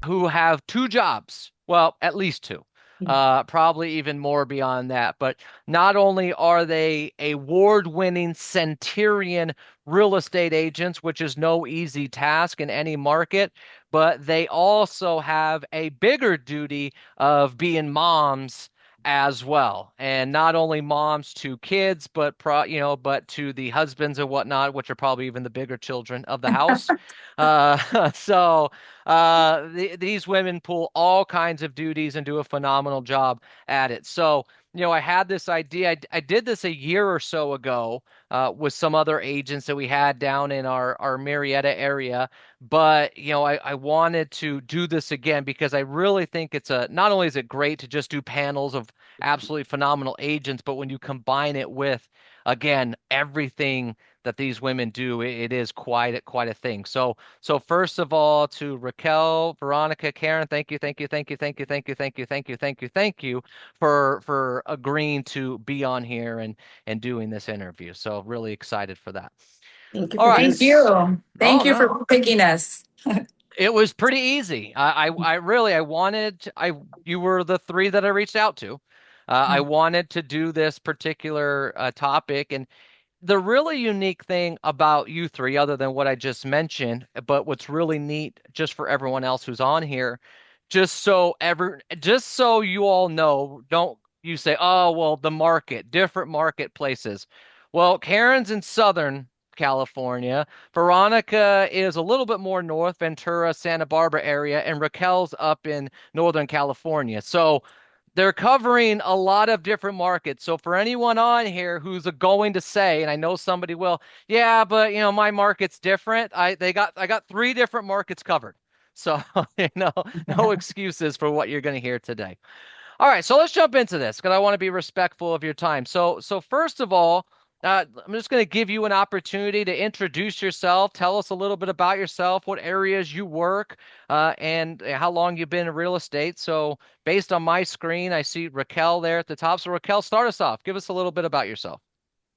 who have two jobs. Well, at least two. Probably even more beyond that. But not only are they award-winning centenarian real estate agents, which is no easy task in any market, but they also have a bigger duty of being moms as well. And not only moms to kids, but but to the husbands and whatnot, which are probably even the bigger children of the house. So these women pull all kinds of duties and do a phenomenal job at it. So, I had this idea. I did this a year or so ago with some other agents that we had down in our Marietta area. But, I wanted to do this again because I really think not only is it great to just do panels of absolutely phenomenal agents, but when you combine it with, again, everything that these women do, it is quite a thing. So first of all, to Raquel, Veronica, Karen, thank you, thank you, thank you, thank you, thank you, thank you, thank you, thank you, thank you for agreeing to be on here and doing this interview. So really excited for that. Thank you All for right. being Thank you. Oh Thank you no. for picking us. It was pretty easy. I really, I wanted, you were the three that I reached out to. I wanted to do this particular topic, and the really unique thing about you three, other than what I just mentioned, but what's really neat just for everyone else who's on here, just so you all know, don't you say, oh, well, the market, different marketplaces. Well, Karen's in Southern California. Veronica is a little bit more north, Ventura, Santa Barbara area, and Raquel's up in Northern California. So they're covering a lot of different markets. So for anyone on here who's going to say, and I know somebody will, yeah, but my market's different. I got three different markets covered. So, no excuses for what you're going to hear today. All right, so let's jump into this because I want to be respectful of your time. So first of all, I'm just going to give you an opportunity to introduce yourself. Tell us a little bit about yourself, what areas you work, and how long you've been in real estate. So based on my screen, I see Raquel there at the top. So Raquel, start us off. Give us a little bit about yourself.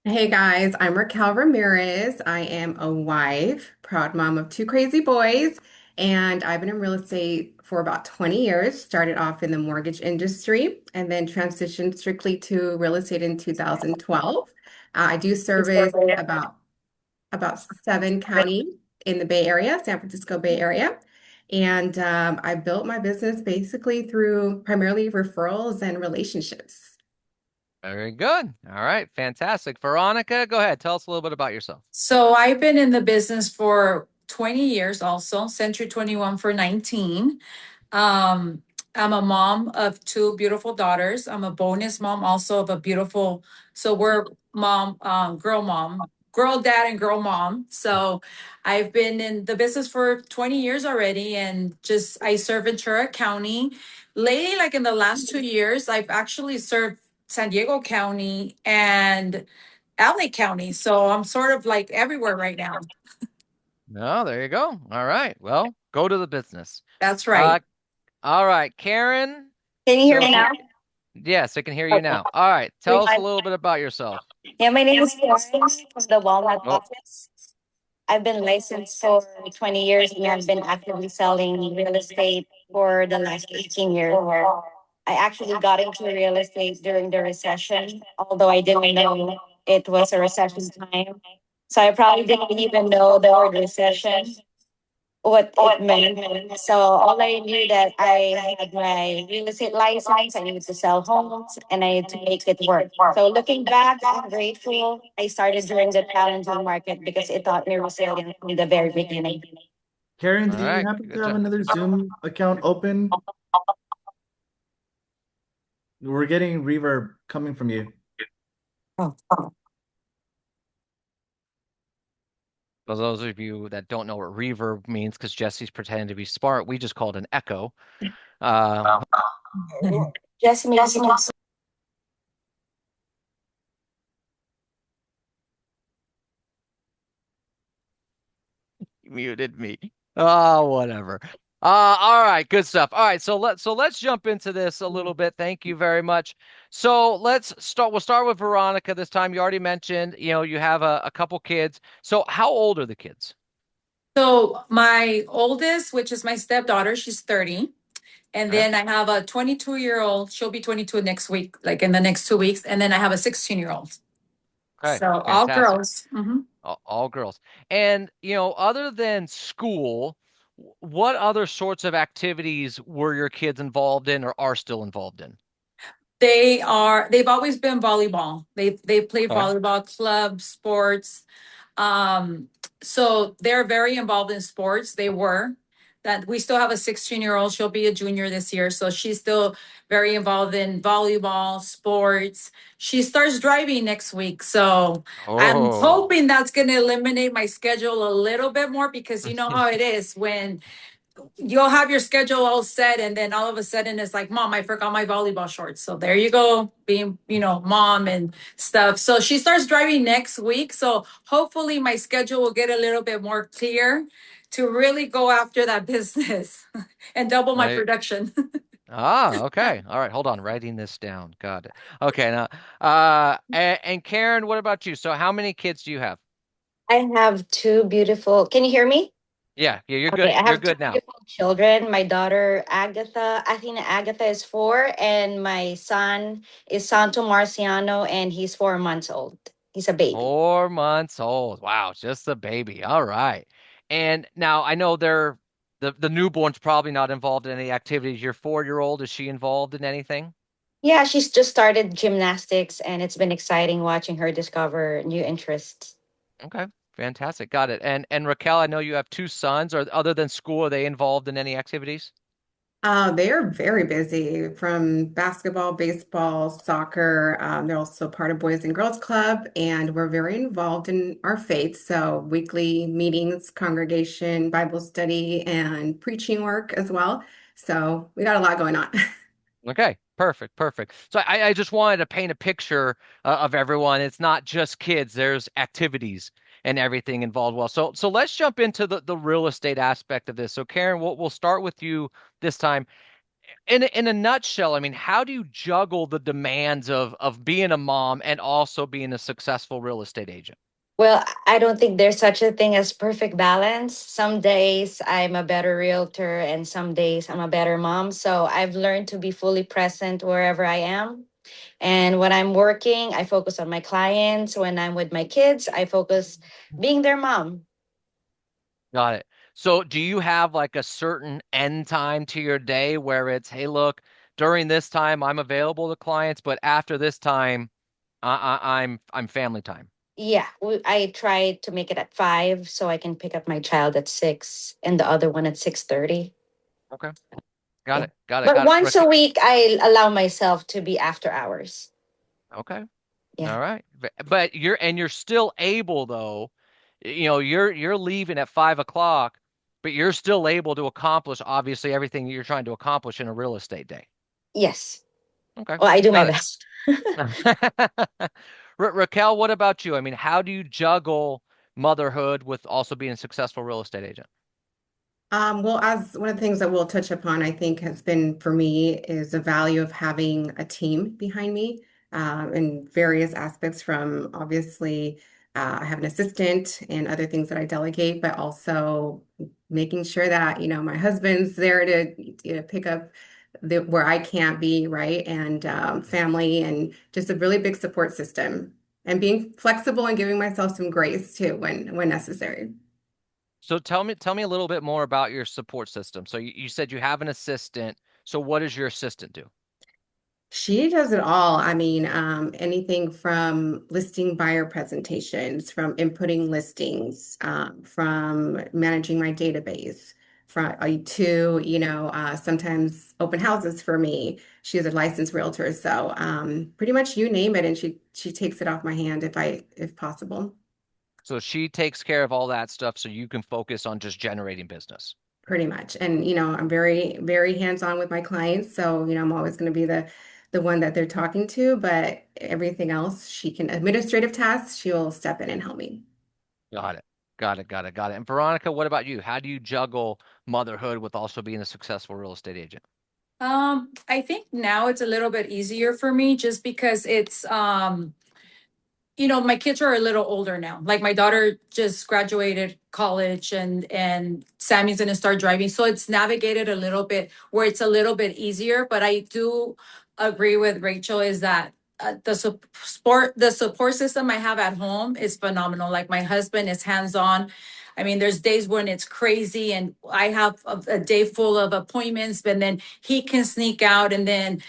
Hey guys, I'm Raquel Ramirez. I am a wife, proud mom of two crazy boys, and I've been in real estate for about 20 years. Started off in the mortgage industry and then transitioned strictly to real estate in 2012. I do service about seven counties in the Bay Area, San Francisco Bay Area. And I built my business basically through primarily referrals and relationships. Very good. All right, fantastic. Veronica, go ahead. Tell us a little bit about yourself. So I've been in the business for 20 years also, Century 21 for 19. Um, I'm a mom of two beautiful daughters. I'm a bonus mom also of a beautiful, so we're girl dad and girl mom. So I've been in the business for 20 years already and just I serve Ventura County. Lately, like in the last 2 years, I've actually served San Diego County and LA County. So I'm sort of like everywhere right now. No, there you go. All right. Well, go to the business. That's Uh, right. all right, Karen. Can you hear So me now? yes, I can hear you Okay. now. All right, tell us a Hi. little bit about yourself. Yeah, my name is Karen from the Walnut Oh, office. I've been licensed for 20 years and I've been actively selling real estate for the last 18 years. I actually got into real estate during the recession, although I didn't know it was a recession time. So I probably didn't even know the word recession, what it meant. So all I knew that I had my real estate license, I needed to sell homes, and I had to make it work. So looking back, I'm grateful I started during the challenging market because it taught me resilience from the very beginning. Karen, all do you right, happen to good have job. another Zoom account open? We're getting reverb coming from you. For those of you that don't know what reverb means, because Jesse's pretending to be smart, we just call it an echo. Uh, Just me. muted me. Oh, whatever. All right, good stuff. All right, so let's jump into this a little bit. Thank you very much. So let's start. We'll start with Veronica this time. You already mentioned, you have a couple kids. So how old are the kids? So my oldest, which is my stepdaughter, she's 30. And Okay. then I have a 22-year-old. She'll be 22 next week, like in the next 2 weeks. And then I have a 16-year-old. Okay. So all Fantastic. girls. Mhm. All girls. And, other than school, what other sorts of activities were your kids involved in or are still involved in? They've always been volleyball. They play Okay. volleyball, club, sports. Um, so they're very involved in sports. They were. That we still have a 16-year-old. She'll be a junior this year. So she's still very involved in volleyball, sports. She starts driving next week. So I'm Oh. hoping that's going to eliminate my schedule a little bit more because you know how it is when you'll have your schedule all set and then all of a sudden it's like, Mom, I forgot my volleyball shorts. So there you go, being, mom and stuff. So she starts driving next week. So hopefully my schedule will get a little bit more clear to really go after that business and double my Right. production. Okay. All right. Hold on. Writing this down. Got it. Okay. Now, and Karen, what about you? So how many kids do you have? I have two beautiful, can you hear me? Yeah. Yeah. You're Okay, good. I You're have two good now. beautiful children. My daughter Agatha, Athena Agatha is 4, and my son is Santo Marciano, and he's 4 months old. He's a baby. 4 months old. Wow. Just a baby. All right. And now I know the newborn's probably not involved in any activities. Your 4-year-old, is she involved in anything? Yeah, she's just started gymnastics, and it's been exciting watching her discover new interests. Okay. Fantastic. Got it. And Raquel, I know you have two sons. Or other than school, are they involved in any activities? They are very busy from basketball, baseball, soccer. They're also part of Boys and Girls Club, and we're very involved in our faith. So, weekly meetings, congregation, Bible study, and preaching work as well. So, we got a lot going on. Okay, perfect, perfect. So I just wanted to paint a picture of everyone. It's not just kids. There's activities and everything involved. Well, so let's jump into the real estate aspect of this. So Karen, we'll start with you this time. In a nutshell, I mean, how do you juggle the demands of being a mom and also being a successful real estate agent? Well, I don't think there's such a thing as perfect balance. Some days I'm a better realtor, and some days I'm a better mom. So I've learned to be fully present wherever I am. And when I'm working, I focus on my clients. When I'm with my kids, I focus being their mom. Got it. So do you have like a certain end time to your day where it's, hey, look, during this time I'm available to clients, but after this time, I'm family time. Yeah, I try to make it at 5 so I can pick up my child at 6 and the other one at 6:30. Okay. Got Yeah. it. Got it. But Got it. once a week, I allow myself to be after hours. Okay. Yeah. All right. But you're still able though, you're leaving at 5 o'clock, but you're still able to accomplish obviously everything you're trying to accomplish in a real estate day. Yes. Okay. Well, I do my Got best. it. Raquel, what about you? I mean, how do you juggle motherhood with also being a successful real estate agent? Well, as one of the things that we'll touch upon, I think has been for me is the value of having a team behind me in various aspects from obviously I have an assistant and other things that I delegate, but also making sure that, my husband's there to pick up where I can't be, right? And family and just a really big support system and being flexible and giving myself some grace too when necessary. So tell me a little bit more about your support system. So you said you have an assistant. So what does your assistant do? She does it all. I mean, anything from listing buyer presentations, from inputting listings, from managing my database, sometimes open houses for me. She's a licensed realtor, so pretty much you name it, and she takes it off my hand if possible. So she takes care of all that stuff so you can focus on just generating business. Pretty much. And I'm very, very hands-on with my clients. So, I'm always going to be the one that they're talking to, but everything else, administrative tasks, she'll step in and help me. Got it. Got it. Got it. Got it. And Veronica, what about you? How do you juggle motherhood with also being a successful real estate agent? I think now it's a little bit easier for me just because my kids are a little older now. Like my daughter just graduated college and Sammy's gonna start driving. So it's navigated a little bit where it's a little bit easier. But I do agree with Rachel is that the support system I have at home is phenomenal. Like my husband is hands-on. I mean, there's days when it's crazy and I have a day full of appointments, but then he can sneak out and then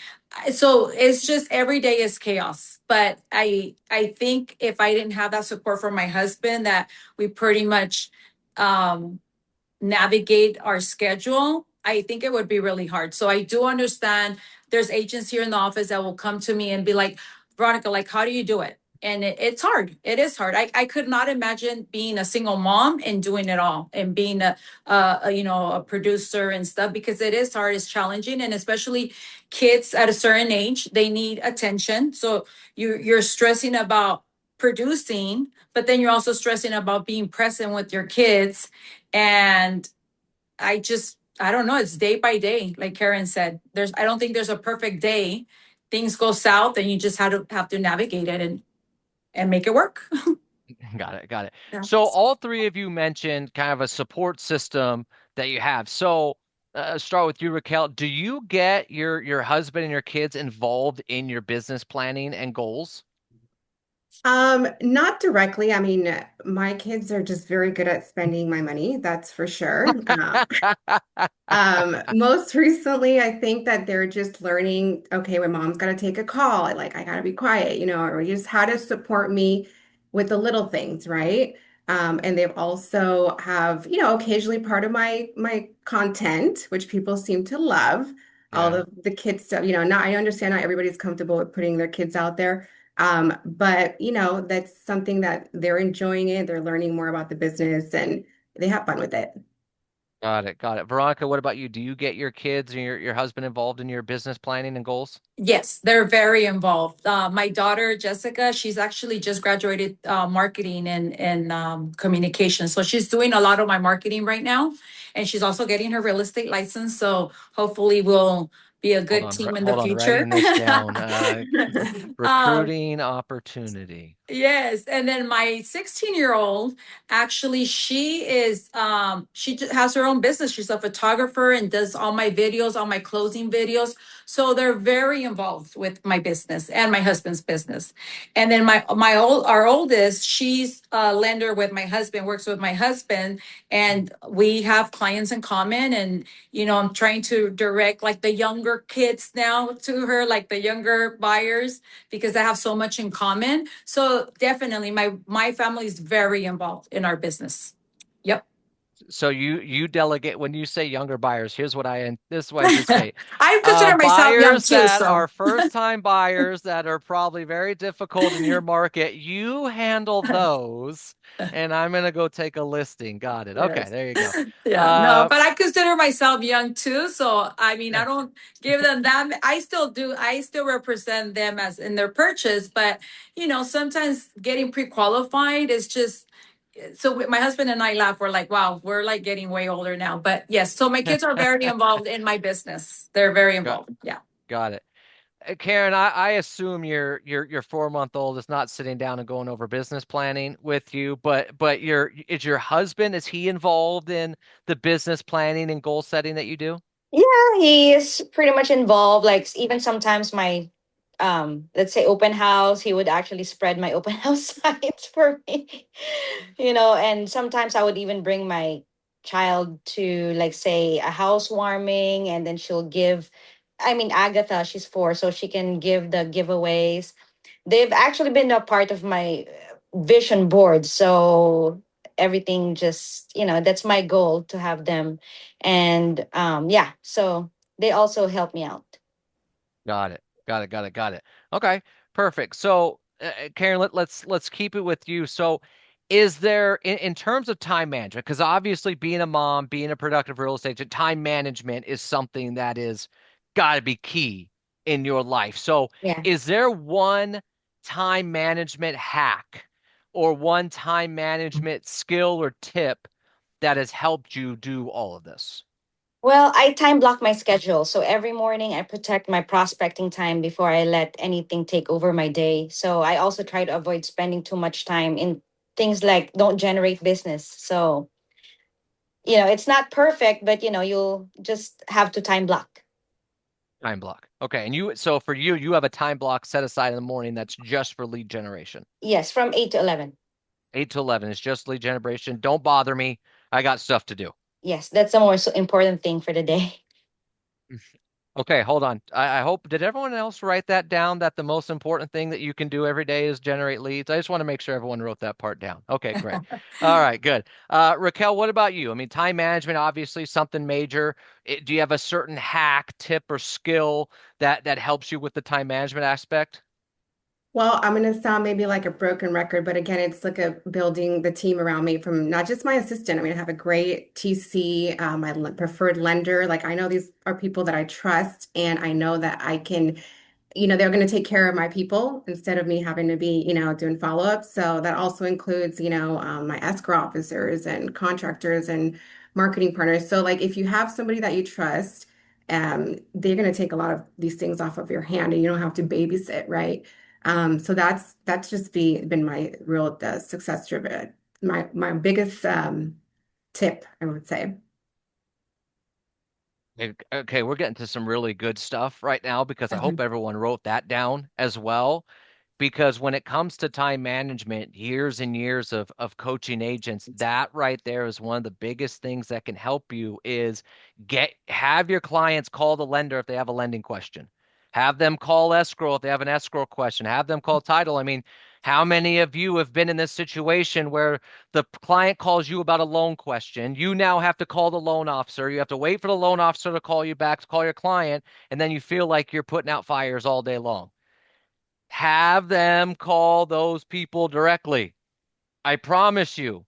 so it's just every day is chaos. But I think if I didn't have that support from my husband, that we pretty much um navigate our schedule, I think it would be really hard. So I do understand there's agents here in the office that will come to me and be like, Veronica, like, how do you do it? And it's hard. It is hard. I could not imagine being a single mom and doing it all and being a producer and stuff because it is hard. It's challenging, and especially kids at a certain age, they need attention. So you're stressing about producing, but then you're also stressing about being present with your kids and I don't know, it's day by day, like Karen said. I don't think there's a perfect day. Things go south and you just have to navigate it and make it work. Got it. Got it. Yeah. So all three of you mentioned kind of a support system that you have. So start with you, Raquel. Do you get your husband and your kids involved in your business planning and goals? Not directly. I mean, my kids are just very good at spending my money, that's for sure. Most recently, I think that they're just learning, okay, when mom's got to take a call, I got to be quiet, or just how to support me with the little things, right? And they've also have, occasionally part of my content, which people seem to love, all Yeah. the kids stuff, not I understand not everybody's comfortable with putting their kids out there. But that's something that they're enjoying it, they're learning more about the business and they have fun with it. Got it. Got it. Veronica, what about you? Do you get your kids and your husband involved in your business planning and goals? Yes, they're very involved. My daughter Jessica, she's actually just graduated marketing and communication, so she's doing a lot of my marketing right now, and she's also getting her real estate license. So hopefully, we'll be a Hold good on. team in the Hold on. future. Writing this down. um, Recruiting opportunity. Yes, and then my 16-year-old, actually, has her own business. She's a photographer and does all my videos, all my closing videos. So they're very involved with my business and my husband's business. And then our oldest, she's a lender with my husband, works with my husband, and we have clients in common. And I'm trying to direct like the younger kids now to her, like the younger buyers because I have so much in common. So definitely my family is very involved in our business. Yep. So you delegate when you say younger buyers. This is what I anticipate. I consider myself young Buyers too, that so are first time buyers that are probably very difficult in your market. You handle those, and I'm gonna go take a listing. Got it. Okay, yes. there you go. Yeah, no, Uh, but I consider myself young too. So I mean, I don't give them that. I still represent them as in their purchase, but sometimes getting pre-qualified is just so my husband and I laugh. We're like, wow, we're like getting way older now. But yes, so my kids are very involved in my business. They're very got involved. Yeah. got it. Karen, I assume your 4 month old is not sitting down and going over business planning with you, but is your husband, is he involved in the business planning and goal setting that you do? Yeah, he is pretty much involved. Like even sometimes my let's say open house, he would actually spread my open house signs for me. And sometimes I would even bring my child to like say a housewarming and then she'll give I mean Agatha, she's 4, so she can give the giveaways. They've actually been a part of my vision board. So everything just, that's my goal to have them. And yeah, so they also help me out. Got it. Got it. Got it. Got it. Okay, perfect. So, Karen, let's keep it with you. So, is there in terms of time management, because obviously being a mom, being a productive real estate agent, time management is something that is got to be key in your life. So, Yeah. is there one time management hack or one time management skill or tip that has helped you do all of this? Well, I time block my schedule. So every morning I protect my prospecting time before I let anything take over my day. So I also try to avoid spending too much time in things like don't generate business. So, it's not perfect, but you'll just have to time block. Time block. Okay. And so for you, you have a time block set aside in the morning that's just for lead generation. Yes, from 8 to 11. 8 to 11 is just lead generation. Don't bother me. I got stuff to do. Yes, that's the most important thing for the day. Okay, hold on. I hope, did everyone else write that down that the most important thing that you can do every day is generate leads? I just want to make sure everyone wrote that part down. Okay, great. All right, good. Raquel, what about you? I mean, time management, obviously something major. Do you have a certain hack, tip, or skill that helps you with the time management aspect? Well, I'm going to sound maybe like a broken record, but again, it's like a building the team around me from not just my assistant. I mean, I have a great TC, my preferred lender. Like, I know these are people that I trust, and I know that I can, they're going to take care of my people instead of me having to be, doing follow-ups. So that also includes, my escrow officers and contractors and marketing partners. So, like, if you have somebody that you trust, they're going to take a lot of these things off of your hand, and you don't have to babysit, right? So that's just been my real success driven, my biggest tip, I would say. Okay, we're getting to some really good stuff right now because I hope Mhm. everyone wrote that down as well. Because when it comes to time management, years and years of coaching agents, that right there is one of the biggest things that can help you is have your clients call the lender if they have a lending question. Have them call escrow if they have an escrow question. Have them call title. I mean, how many of you have been in this situation where the client calls you about a loan question? You now have to call the loan officer. You have to wait for the loan officer to call you back to call your client, and then you feel like you're putting out fires all day long. Have them call those people directly. I promise you,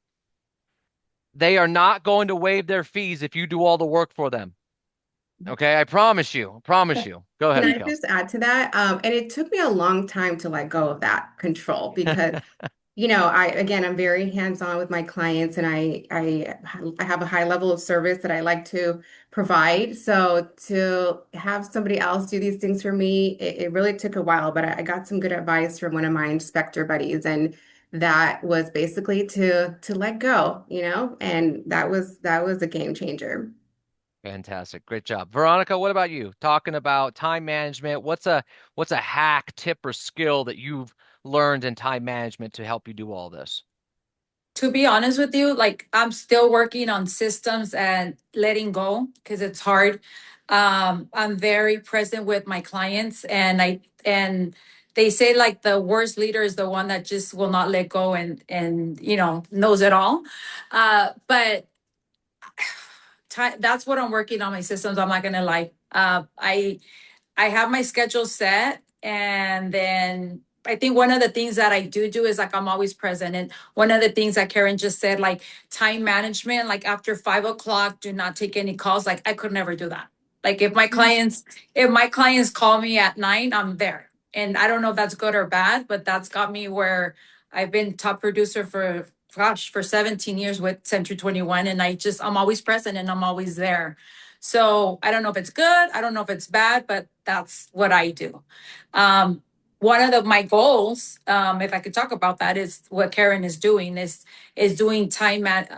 they are not going to waive their fees if you do all the work for them. Okay, I promise you. I promise you. Go Can ahead, I Raquel. just add to that? And it took me a long time to let go of that control because, I'm very hands-on with my clients, and I have a high level of service that I like to provide. So to have somebody else do these things for me, it really took a while, but I got some good advice from one of my inspector buddies, and that was basically to let go, and that was a game changer. Fantastic. Great job. Veronica, what about you? Talking about time management, what's a hack, tip, or skill that you've learned in time management to help you do all this? To be honest with you, like I'm still working on systems and letting go because it's hard. I'm very present with my clients, and they say like the worst leader is the one that just will not let go and knows it all. But that's what I'm working on my systems. I'm not gonna lie. I have my schedule set, and then I think one of the things that I do is like I'm always present. And one of the things that Karen just said, like time management, like after 5 o'clock, do not take any calls. Like I could never do that. Like if my clients call me at 9, I'm there. And I don't know if that's good or bad, but that's got me where I've been top producer for 17 years with Century 21. And I'm always present and I'm always there. So I don't know if it's good. I don't know if it's bad, but that's what I do. Um, One of my goals, if I could talk about that, is what Karen is doing is doing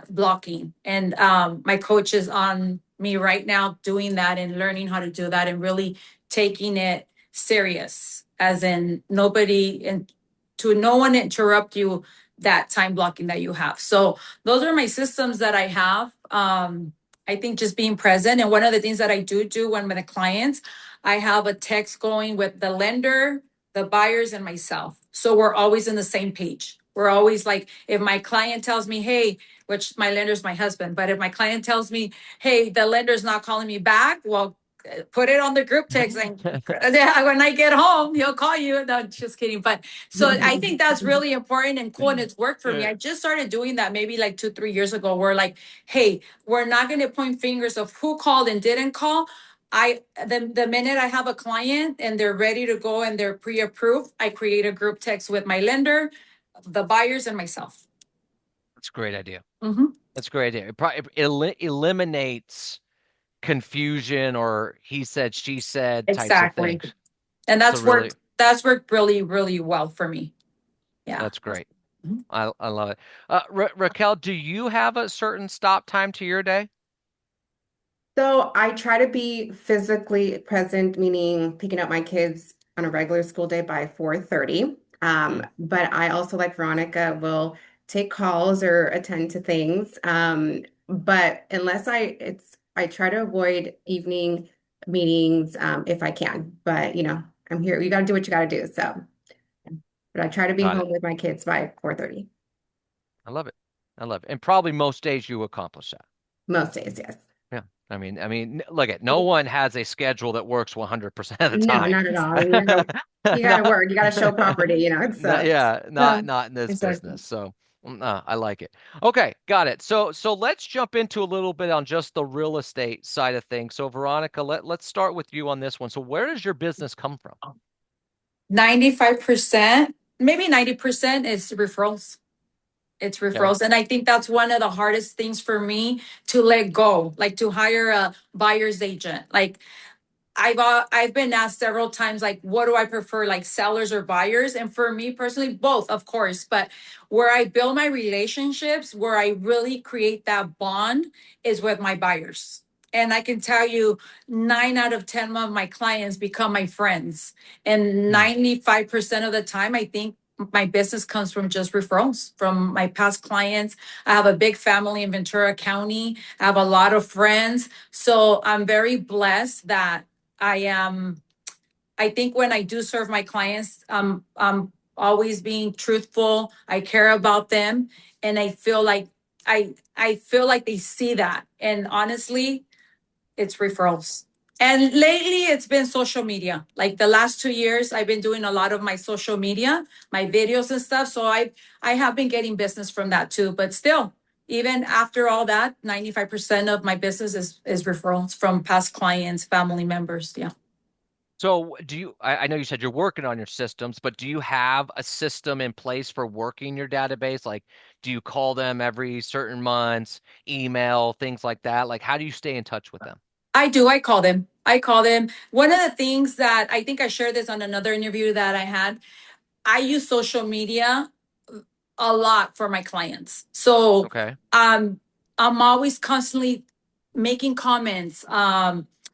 blocking, and my coach is on me right now doing that and learning how to do that and really taking it serious, as in nobody and to no one interrupt you that time blocking that you have. So those are my systems that I have. I think just being present. And one of the things that I do when with the clients, I have a text going with the lender, the buyers, and myself. So we're always in the same page. We're always like, if my client tells me, hey, which my lender's my husband, but if my client tells me, hey, the lender's not calling me back, well, put it on the group text and when I get home, he'll call you. No, just kidding. But so I think that's really important and cool, and it's worked for me. Yeah. I just started doing that maybe like 2, 3 years ago. We're like, hey, we're not going to point fingers of who called and didn't call. The minute I have a client and they're ready to go and they're pre-approved, I create a group text with my lender, the buyers, and myself. That's a great idea. Mhm. That's a great idea. It eliminates confusion or he said, she said types of Exactly. things. And So really, that's worked really, really well for me. Yeah. that's great. Mhm. I love it. Raquel, do you have a certain stop time to your day? So I try to be physically present, meaning picking up my kids on a regular school day by 4:30. Mm. But I also, like Veronica, will take calls or attend to things. But unless I try to avoid evening meetings if I can. But I'm here. You got to do what you got to do. So, but I try to be Got it. home with my kids by 4:30 I love it. I love it. And probably most days you accomplish that. most days. Yes. Yeah. Look at no one has a schedule that works 100% of the No, time. not at all. You gotta Not, work. You gotta show property. It sucks. yeah, Yeah, not in this exactly. business. So I like it. Okay, got it. So let's jump into a little bit on just the real estate side of things. So Veronica, let's start with you on this one. So where does your business come from? 95%, maybe 90% is referrals. It's Okay. referrals. And I think that's one of the hardest things for me to let go, like to hire a buyer's agent. Like I've been asked several times, like, what do I prefer, like sellers or buyers? And for me personally, both, of course. But where I build my relationships, where I really create that bond, is with my buyers. And I can tell you, 9 out of 10 of my clients become my friends. And Hmm. 95% of the time, I think my business comes from just referrals from my past clients. I have a big family in Ventura County. I have a lot of friends. So I'm very blessed that I am, I think when I do serve my clients, I'm always being truthful. I care about them. And I feel like they see that. And honestly, it's referrals. And lately it's been social media. Like the last 2 years, I've been doing a lot of my social media, my videos and stuff. So I have been getting business from that too. But still, even after all that, 95% of my business is referrals from past clients, family members. Yeah. So I know you said you're working on your systems, but do you have a system in place for working your database? Like, do you call them every certain months, email, things like that? Like, how do you stay in touch with them? I do. I call them. I call them. One of the things that I think I shared this on another interview that I had, I use social media a lot for my clients. So Okay. um, I'm always constantly making comments.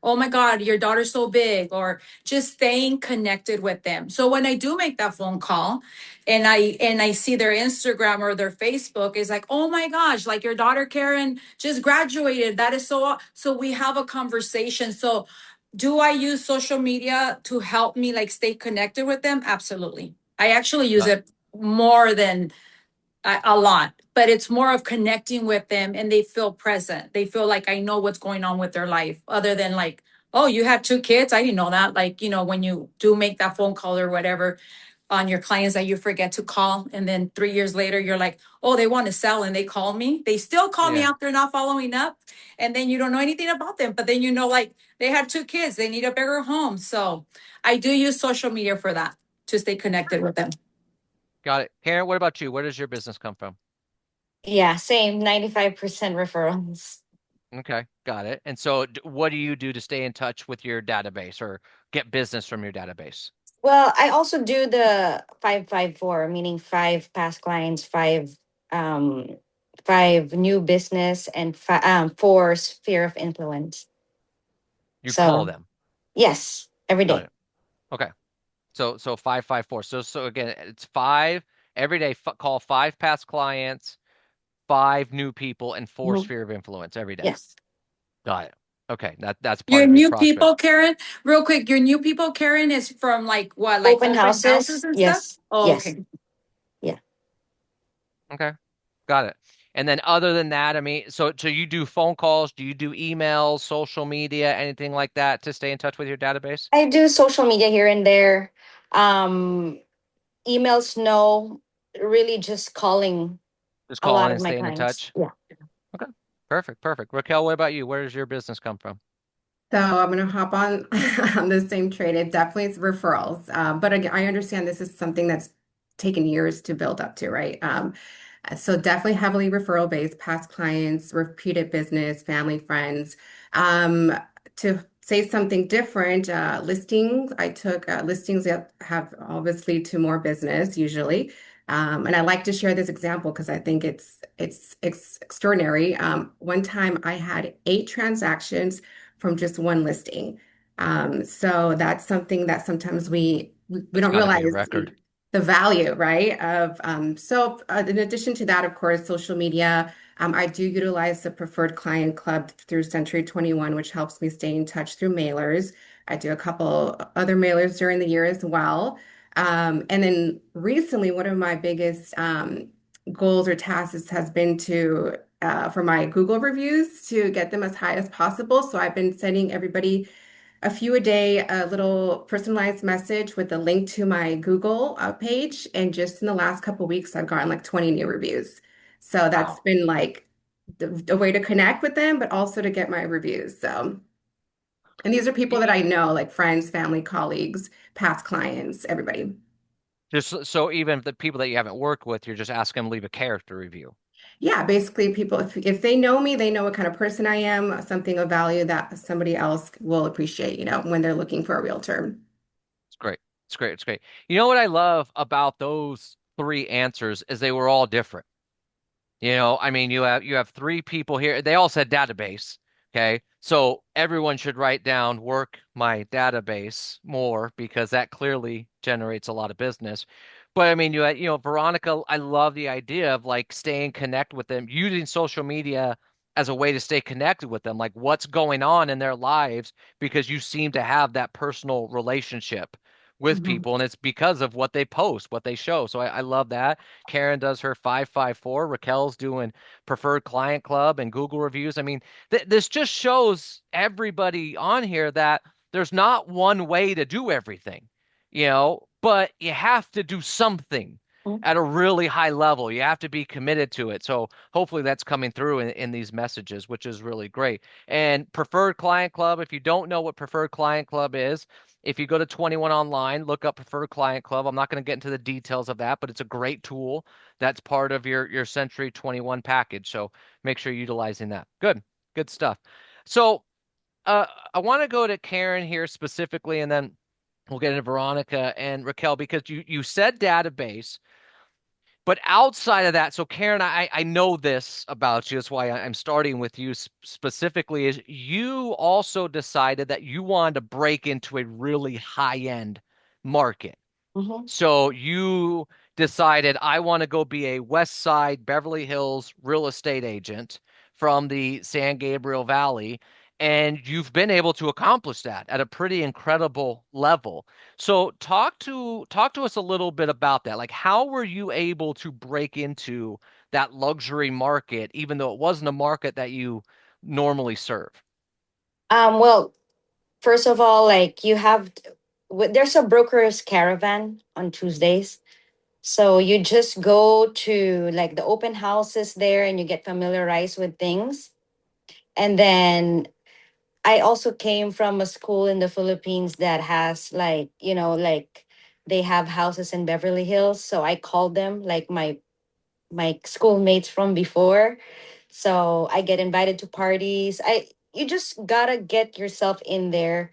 Oh my God, your daughter's so big, or just staying connected with them. So when I do make that phone call and I see their Instagram or their Facebook, is like, oh my gosh, like your daughter Karen just graduated. That is so we have a conversation. So do I use social media to help me like stay connected with them? Absolutely. I actually use Got it more than a lot, but it's more of connecting with them and they feel present. They feel like I know what's going on with their life, other than like, oh, you had 2 kids. I didn't know that. Like, when you do make that phone call or whatever on your clients that you forget to call. And then 3 years later, you're like, oh, they want to sell and they call me. They still call me Yeah. after not following up. And then you don't know anything about them. But then, like they had 2 kids, they need a bigger home. So I do use social media for that to stay connected with them. Got it. Karen, what about you? Where does your business come from? Yeah, same 95% referrals. Okay, got it. And so what do you do to stay in touch with your database or get business from your database? Well, I also do the 554, meaning five past clients, um five new business, and four sphere of influence. You call So them. yes, every Got day. it. Okay. So 554. So again, it's five every day. Call five past clients, five new people, and four Mhm. sphere of influence every day. Yes. Got it. Okay, that's part Your of your new prospect. people, Karen, real quick, your new people, Karen, is from like what, like Open open houses houses. and stuff? Yes. Oh, Yes. okay. Yeah. Okay, got it. And then other than that, so you do phone calls, do you do emails, social media, anything like that to stay in touch with your database? I do social media here and there. Um, Emails, no. Really just calling Just a lot calling of and my staying in clients. touch? Yeah. Okay, perfect, perfect. Raquel, what about you? Where does your business come from? So I'm gonna hop on on the same train. It definitely is referrals, but again, I understand this is something that's taken years to build up to, right? So definitely heavily referral based, past clients, repeated business, family, friends. Um, to say something different, listings, I took listings that have obviously to more business usually. And I like to share this example because I think it's extraordinary. One time I had 8 transactions from just one listing. So that's something that sometimes we That's don't got to be a realize record. the value, right? Of in addition to that, of course, social media. I do utilize the Preferred Client Club through Century 21, which helps me stay in touch through mailers. I do a couple other mailers during the year as well. And then recently, one of my biggest goals or tasks has been to for my Google reviews to get them as high as possible. So I've been sending everybody a few a day, a little personalized message with a link to my Google page. And just in the last couple of weeks, I've gotten like 20 new reviews. So that's Wow. been like a way to connect with them, but also to get my reviews. So, and these are people that I know, like friends, family, colleagues, past clients, everybody. Just so even the people that you haven't worked with, you're just asking them to leave a character review. Yeah, basically, people, if they know me, they know what kind of person I am, something of value that somebody else will appreciate, when they're looking for a realtor. It's great. It's great. It's great. You know what I love about those three answers is they were all different. I mean, you have three people here. They all said database. Okay. So everyone should write down work my database more because that clearly generates a lot of business. But I mean, Veronica, I love the idea of like staying connected with them, using social media as a way to stay connected with them, like what's going on in their lives, because you seem to have that personal relationship with Mhm. people, and it's because of what they post, what they show. So I love that. Karen does her 554. Raquel's doing Preferred Client Club and Google reviews. I mean, this just shows everybody on here that there's not one way to do everything, but you have to do something at a really high level. You have to be committed to it. So hopefully that's coming through in these messages, which is really great. And Preferred Client Club, if you don't know what Preferred Client Club is, if you go to 21 online, look up Preferred Client Club. I'm not going to get into the details of that, but it's a great tool that's part of your Century 21 package. So make sure you're utilizing that. Good stuff. So I want to go to Karen here specifically, and then we'll get into Veronica and Raquel because you said database, but outside of that, so Karen, I know this about you. That's why I'm starting with you specifically. Is you also decided that you wanted to break into a really high-end market. Mhm. So you decided I want to go be a West Side Beverly Hills real estate agent from the San Gabriel Valley, and you've been able to accomplish that at a pretty incredible level. So talk to us a little bit about that. Like how were you able to break into that luxury market even though it wasn't a market that you normally serve? Well, first of all, like there's a broker's caravan on Tuesdays. So you just go to like the open houses there and you get familiarized with things. And then I also came from a school in the Philippines that has like they have houses in Beverly Hills. So I called them like my schoolmates from before. So I get invited to parties. I You just gotta get yourself in there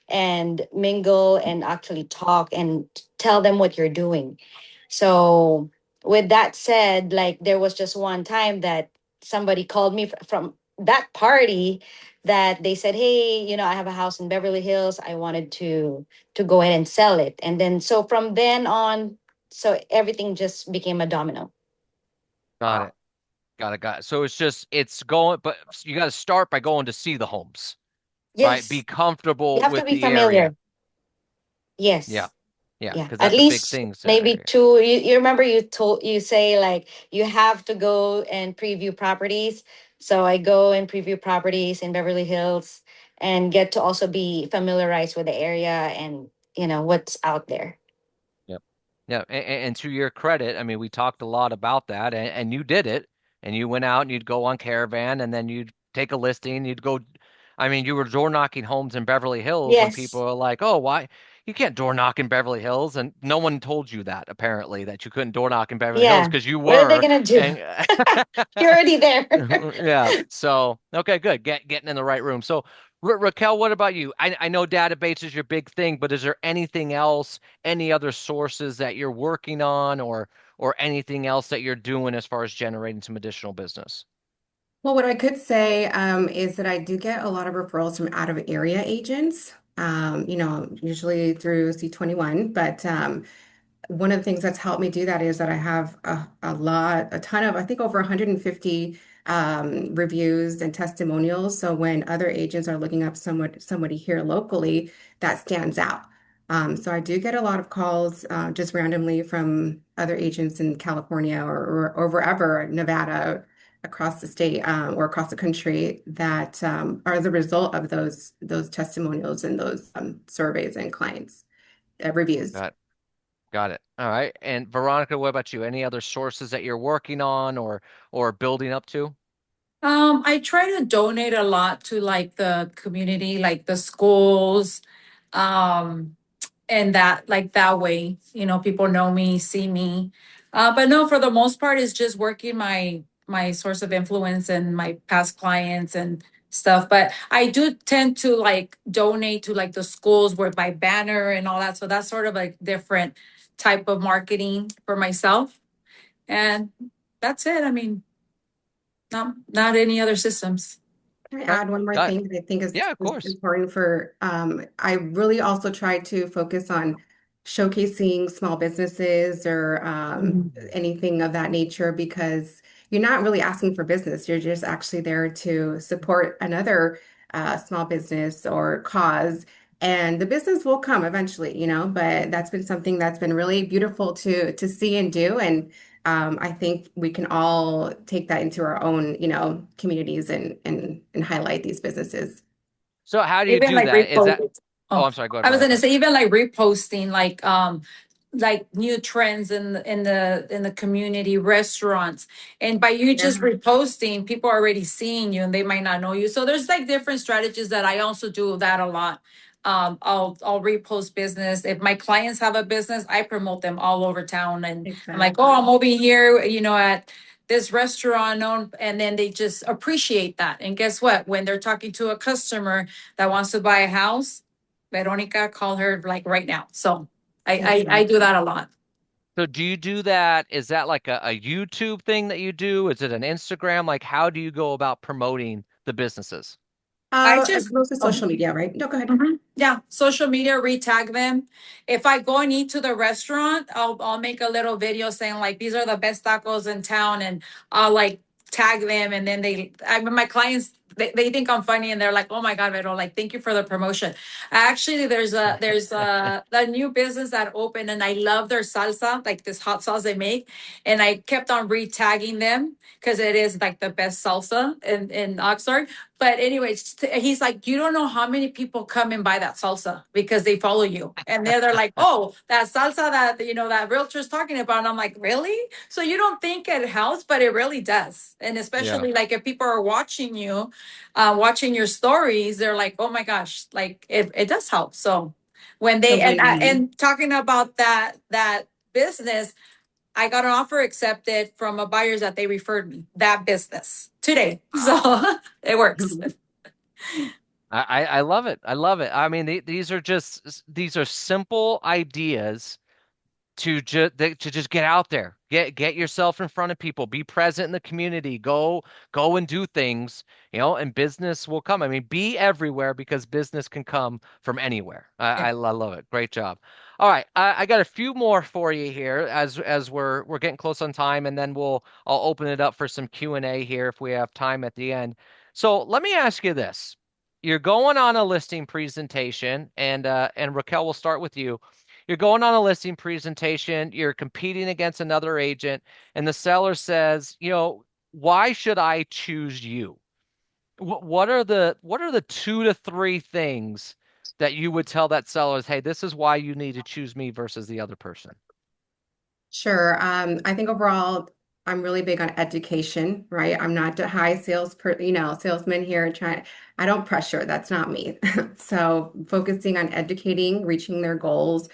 and mingle and actually talk and tell them what you're doing. So with that said, like there was just one time that somebody called me from that party that they said, "Hey, I have a house in Beverly Hills. I wanted to go ahead and sell it." And then so from then on, so everything just became a domino. Got it. Got it. So it's going, but you got to start by going to see the homes, right? Be Yes, you comfortable have to with be the area. familiar. Yeah. Yes. Yeah. Yeah. Because At that's a big least thing. maybe two. You remember you say like you have to go and preview properties. So I go and preview properties in Beverly Hills and get to also be familiarized with the area and what's out there. Yep. Yeah. And to your credit, I mean, we talked a lot about that and you did it and you went out and you'd go on Caravan and then you'd take a listing. You'd go, I mean, you were door knocking homes in Beverly Hills and people Yes. are like, oh, why? you can't door knock in Beverly Hills, and no one told you that apparently that you couldn't door knock in Beverly Hills Yeah. because you What are they were, gonna do? and You're already there. yeah. So okay, good. Getting in the right room. So Raquel, what about you? I know database is your big thing, but is there anything else, any other sources that you're working on, or anything else that you're doing as far as generating some additional business? Well, what I could say is that I do get a lot of referrals from out of area agents, usually through C21. But one of the things that's helped me do that is that I have a ton of, I think over 150 reviews and testimonials. So when other agents are looking up somebody here locally, that stands out. So I do get a lot of calls just randomly from other agents in California or wherever, Nevada, across the state or across the country that are the result of those testimonials and those surveys and clients reviews. Got it. All right. And Veronica, what about you? Any other sources that you're working on or building up to? I try to donate a lot to like the community, like the schools, um, and that like that way, people know me, see me. But no, for the most part, it's just working my source of influence and my past clients and stuff. But I do tend to like donate to like the schools with my banner and all that. So that's sort of like different type of marketing for myself. And that's it. I mean, not any other systems. Can I Okay. add one more Got it. thing that I think Yeah, of is course. important for, I really also try to focus on showcasing small businesses or Mhm. anything of that nature because you're not really asking for business. You're just actually there to support another small business or cause. And the business will come eventually, but that's been something that's been really beautiful to see and do. And I think we can all take that into our own, communities and highlight these businesses. So how do you Even do like that? Is that, repost. oh, Oh, I'm sorry. Go ahead, I was gonna Veronica. say even like reposting like new trends in the community restaurants, and by you just Yeah. reposting, people are already seeing you and they might not know you. So there's like different strategies that I also do that a lot. I'll repost business. If my clients have a business, I promote them all over town, and I'm like, oh, I'm Exactly. over here, at this restaurant, and then they just appreciate that. And guess what? When they're talking to a customer that wants to buy a house, Veronica, call her like right now. So I do Exactly. that a lot. So do you do that? Is that like a YouTube thing that you do? Is it an Instagram? Like how do you go about promoting the businesses? I just Mostly oh, social media, right? No, go ahead. mhm. Yeah, social media, retag them. If I go and eat to the restaurant, I'll make a little video saying like these are the best tacos in town, and I'll like tag them, and then I mean, my clients they think I'm funny, and they're like, oh my god, Vero, like thank you for the promotion. Actually, there's a new business that opened, and I love their salsa, like this hot sauce they make, and I kept on retagging them because it is like the best salsa in Oxnard. But anyways, he's like, you don't know how many people come and buy that salsa because they follow you. And they're like, oh, that salsa that, that realtor's talking about. And I'm like, really? So you don't think it helps, but it really does. And Yeah. especially like if people are watching you, watching your stories, they're like, oh my gosh, like it does help. So when they, Completely. and talking about that business, I got an offer accepted from a buyers that they referred me that business today. So Wow. it works. I love it. I love it. I mean, these are simple ideas to just get out there, get yourself in front of people, be present in the community, go and do things, and business will come. I mean, be everywhere because business can come from anywhere. Yeah. I love it. Great job. All right, I got a few more for you here as we're getting close on time, and then I'll open it up for some Q&A here if we have time at the end. So let me ask you this. You're going on a listing presentation, and Raquel, will start with you. You're going on a listing presentation, you're competing against another agent, and the seller says, why should I choose you? What are the 2 to 3 things that you would tell that seller is, hey, this is why you need to choose me versus the other person? Sure. I think overall, I'm really big on education, right? I'm not a high salesman here trying. I don't pressure. That's not me. So focusing on educating, reaching their goals,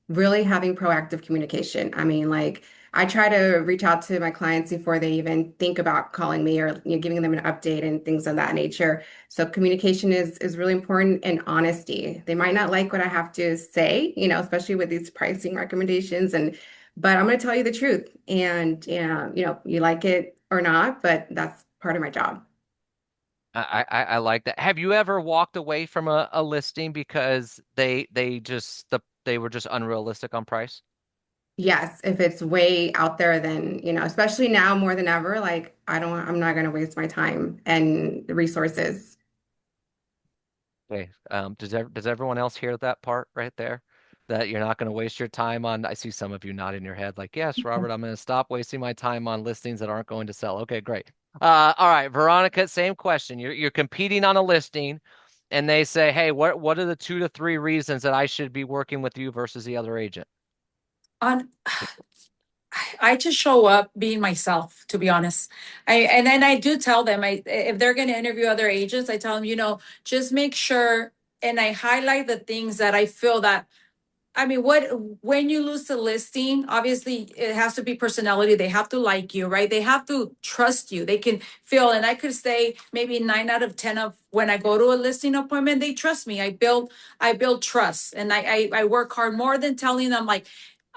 really having proactive communication. I mean, like I try to reach out to my clients before they even think about calling me or giving them an update and things of that nature. So communication is really important and honesty. They might not like what I have to say, especially with these pricing recommendations but I'm going to tell you the truth and you like it or not, but that's part of my job. I like that. Have you ever walked away from a listing because they were just unrealistic on price? Yes, if it's way out there, then, especially now more than ever, like I'm not going to waste my time and resources. Okay. Does everyone else hear that part right there? That you're not going to waste your time on. I see some of you nodding your head like, yes, Robert, I'm going to stop wasting my time on listings that aren't going to sell. Okay, great. All right, Veronica, same question. You're competing on a listing, and they say, hey, what are the 2 to 3 reasons that I should be working with you versus the other agent? On I just show up being myself, to be honest. And then I do tell them, if they're going to interview other agents, I tell them, just make sure, and I highlight the things that I feel that, I mean, when you lose the listing, obviously it has to be personality. They have to like you, right? They have to trust you. They can feel, and I could say maybe 9 out of 10 of when I go to a listing appointment, they trust me. I build trust, and I work hard more than telling them like,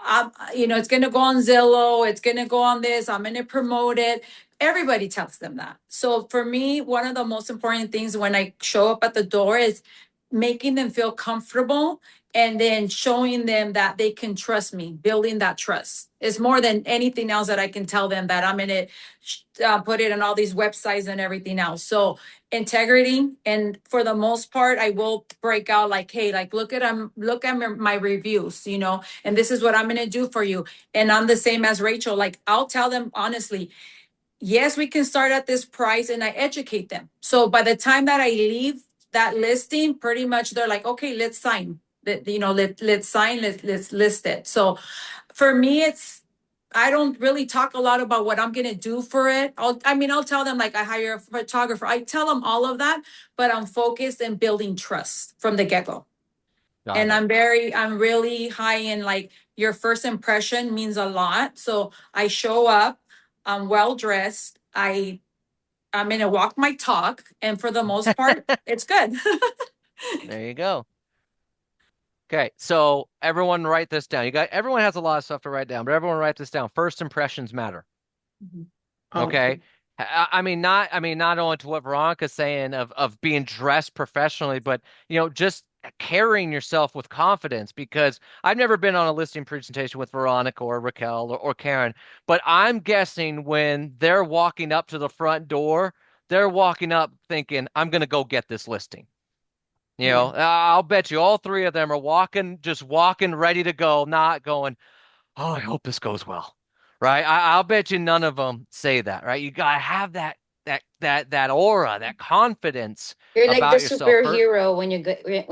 it's gonna go on Zillow, it's gonna go on this, I'm gonna promote it. Everybody tells them that. So for me, one of the most important things when I show up at the door is making them feel comfortable and then showing them that they can trust me. Building that trust is more than anything else that I can tell them that I'm going to put it on all these websites and everything else. So integrity, and for the most part, I will break out like, hey, like look at my reviews, and this is what I'm going to do for you. And I'm the same as Rachel. Like I'll tell them honestly, yes, we can start at this price, and I educate them. So by the time that I leave that listing, pretty much they're like, okay, let's sign. Let's sign. Let's list it. So for me, I don't really talk a lot about what I'm gonna do for it. I'll tell them like I hire a photographer. I tell them all of that, but I'm focused in building trust from the get-go. Got And it. I'm really high in like your first impression means a lot. So I show up, I'm well dressed. I'm gonna walk my talk, and for the most part, it's good. There you go. Okay, so everyone write this down. Everyone has a lot of stuff to write down, but everyone write this down. First impressions matter. Oh, Okay. I mean, not only to what Veronica's saying of being dressed professionally, but just carrying yourself with confidence. Because I've never been on a listing presentation with Veronica or Raquel or Karen, but I'm guessing when they're walking up to the front door, they're walking up thinking, I'm gonna go get this listing. yeah. I'll bet you all three of them are just walking ready to go, not going, oh, I hope this goes well, right? I'll bet you none of them say that, right? You gotta have that aura, that confidence You're like the about yourself. superhero when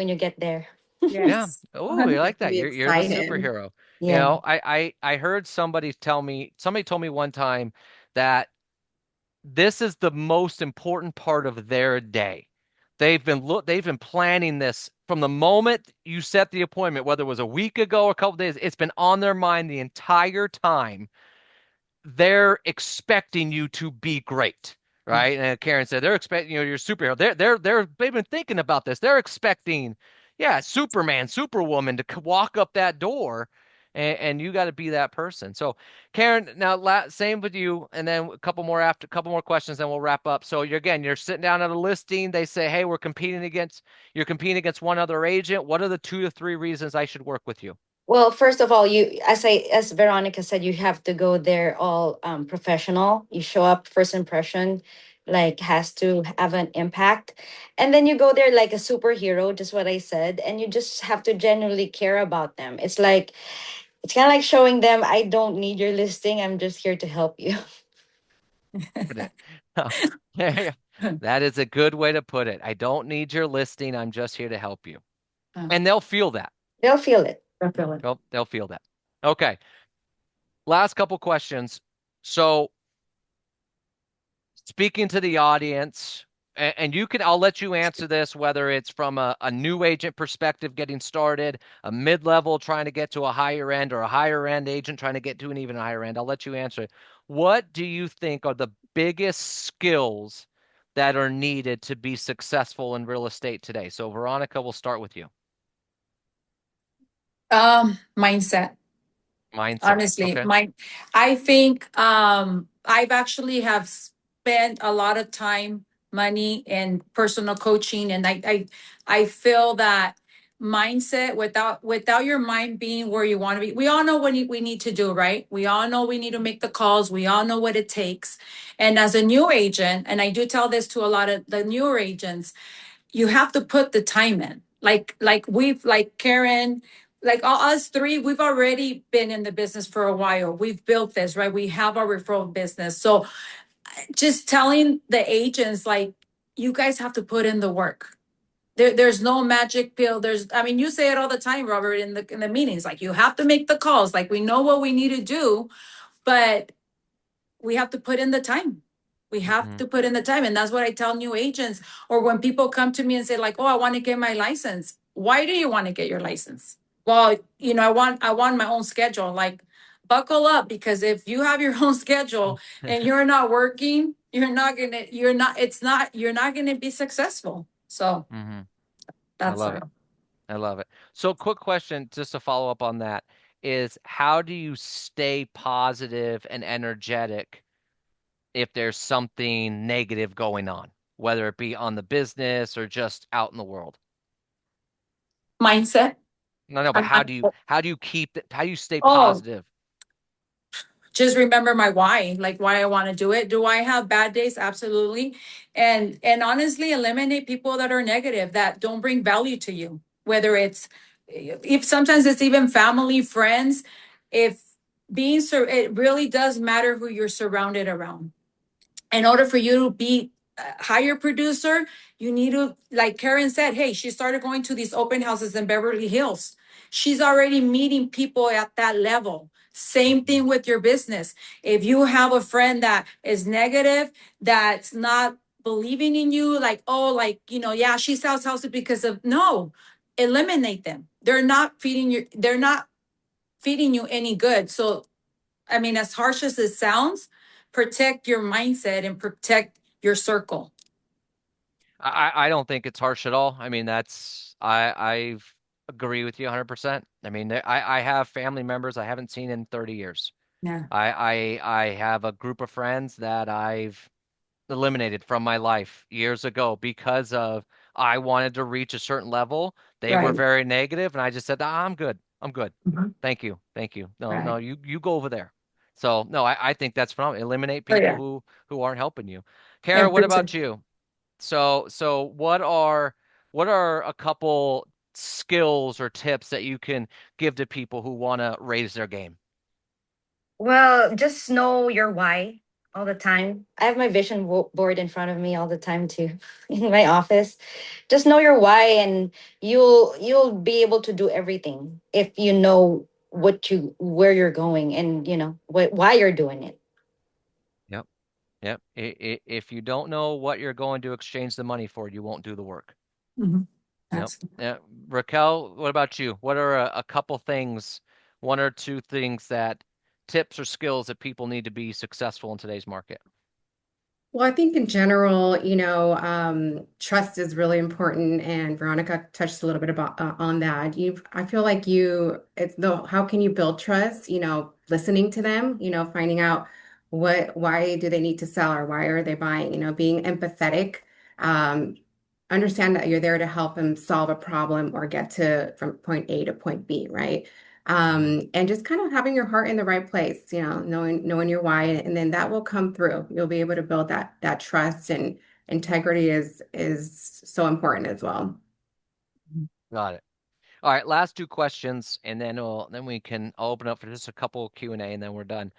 you get there. Yeah. Yes. Oh, you like 100%. that. Be You're the excited. superhero. Yeah. I heard somebody told me one time that this is the most important part of their day. They've been planning this from the moment you set the appointment, whether it was a week ago or a couple days. It's been on their mind the entire time. They're expecting you to be great, right? And Karen said they're expecting you're a superhero. They've been thinking about this. They're expecting, yeah, Superman, Superwoman to walk up that door, and you got to be that person. So, Karen, now same with you, and then a couple more questions, then we'll wrap up. So you're sitting down at a listing. They say, hey, you're competing against one other agent. What are the 2 to 3 reasons I should work with you? Well, first of all, as Veronica said, you have to go there all professional. You show up first impression, like has to have an impact, and then you go there like a superhero, just what I said, and you just have to genuinely care about them. It's kind of like showing them, I don't need your listing. I'm just here to help you. Put it. That is a good way to put it. I don't need your listing. I'm just here to help you. And they'll feel that. They'll feel it. They'll feel that. Okay. Last couple questions. So speaking to the audience, and you can, I'll let you answer this, whether it's from a new agent perspective getting started, a mid-level trying to get to a higher end, or a higher end agent trying to get to an even higher end. I'll let you answer it. What do you think are the biggest skills that are needed to be successful in real estate today? So Veronica, we'll start with you. Mindset. Mindset. Honestly, Okay. I think I've actually have spent a lot of time, money in personal coaching, and I feel that mindset, without your mind being where you want to be. We all know what we need to do, right? We all know we need to make the calls. We all know what it takes. And as a new agent, and I do tell this to a lot of the newer agents, you have to put the time in. Like Karen, like all us three, we've already been in the business for a while. We've built this, right? We have our referral business. So just telling the agents, like, you guys have to put in the work. There's no magic pill. I mean, you say it all the time, Robert, in the meetings. Like, you have to make the calls. Like, we know what we need to do, but we have to put in the time. We have to put in the time. And that's what I tell new agents. Or when people come to me and say, like, oh, I want to get my license. Why do you want to get your license? Well, I want my own schedule. Like, buckle up, because if you have your own schedule and you're not working, you're not gonna be successful. So Mm-hmm. I that's love it. I love it. So quick question, just to follow up on that, is how do you stay positive and energetic if there's something negative going on, whether it be on the business or just out in the world? mindset. No, but I'm, how I'm, do you keep it, how do you stay oh, positive? just remember my why, like why I want to do it. Do I have bad days? Absolutely. And honestly, eliminate people that are negative, that don't bring value to you. Whether it's, if sometimes it's even family, friends, if it really does matter who you're surrounded around. In order for you to be a higher producer, you need to, like Karen said, hey, she started going to these open houses in Beverly Hills. She's already meeting people at that level. Same thing with your business. If you have a friend that is negative, that's not believing in you, like, oh, like, yeah, she sells houses because of, no, eliminate them. They're not feeding you any good. So, I mean, as harsh as it sounds, protect your mindset and protect your circle. I don't think it's harsh at all. I mean, I agree with you 100%. I mean, I have family members I haven't seen in 30 years. Yeah. I have a group of friends that I've eliminated from my life years ago because of I wanted to reach a certain level. They were Right. very negative, and I just said, I'm good. I'm good. Mhm. Thank you. Thank you. No, Right. no, you go over there. So no, I think that's phenomenal. Eliminate Oh people yeah. who aren't helping you. Kara, And what protect. about you? So what are a couple skills or tips that you can give to people who want to raise their game? Well, just know your why all the time. I have my vision board in front of me all the time too in my office. Just know your why, and you'll be able to do everything if you know where you're going, and why you're doing it. Yep. Yep. If you don't know what you're going to exchange the money for, you won't do the work. Mhm. Yep. That's Yeah. Raquel, what about you? What are a couple things, one or two things that tips or skills that people need to be successful in today's market? Well, I think in general, trust is really important, and Veronica touched a little bit about on that. I feel like how can you build trust? Listening to them, finding out why do they need to sell or why are they buying? Being empathetic, um, understand that you're there to help them solve a problem or get to from point A to point B, right? Hmm. And just kind of having your heart in the right place, knowing your why, and then that will come through. You'll be able to build that trust, and integrity is so important as well. Got it. All right, last two questions, and then we can open up for just a couple Q&A, and then we're done.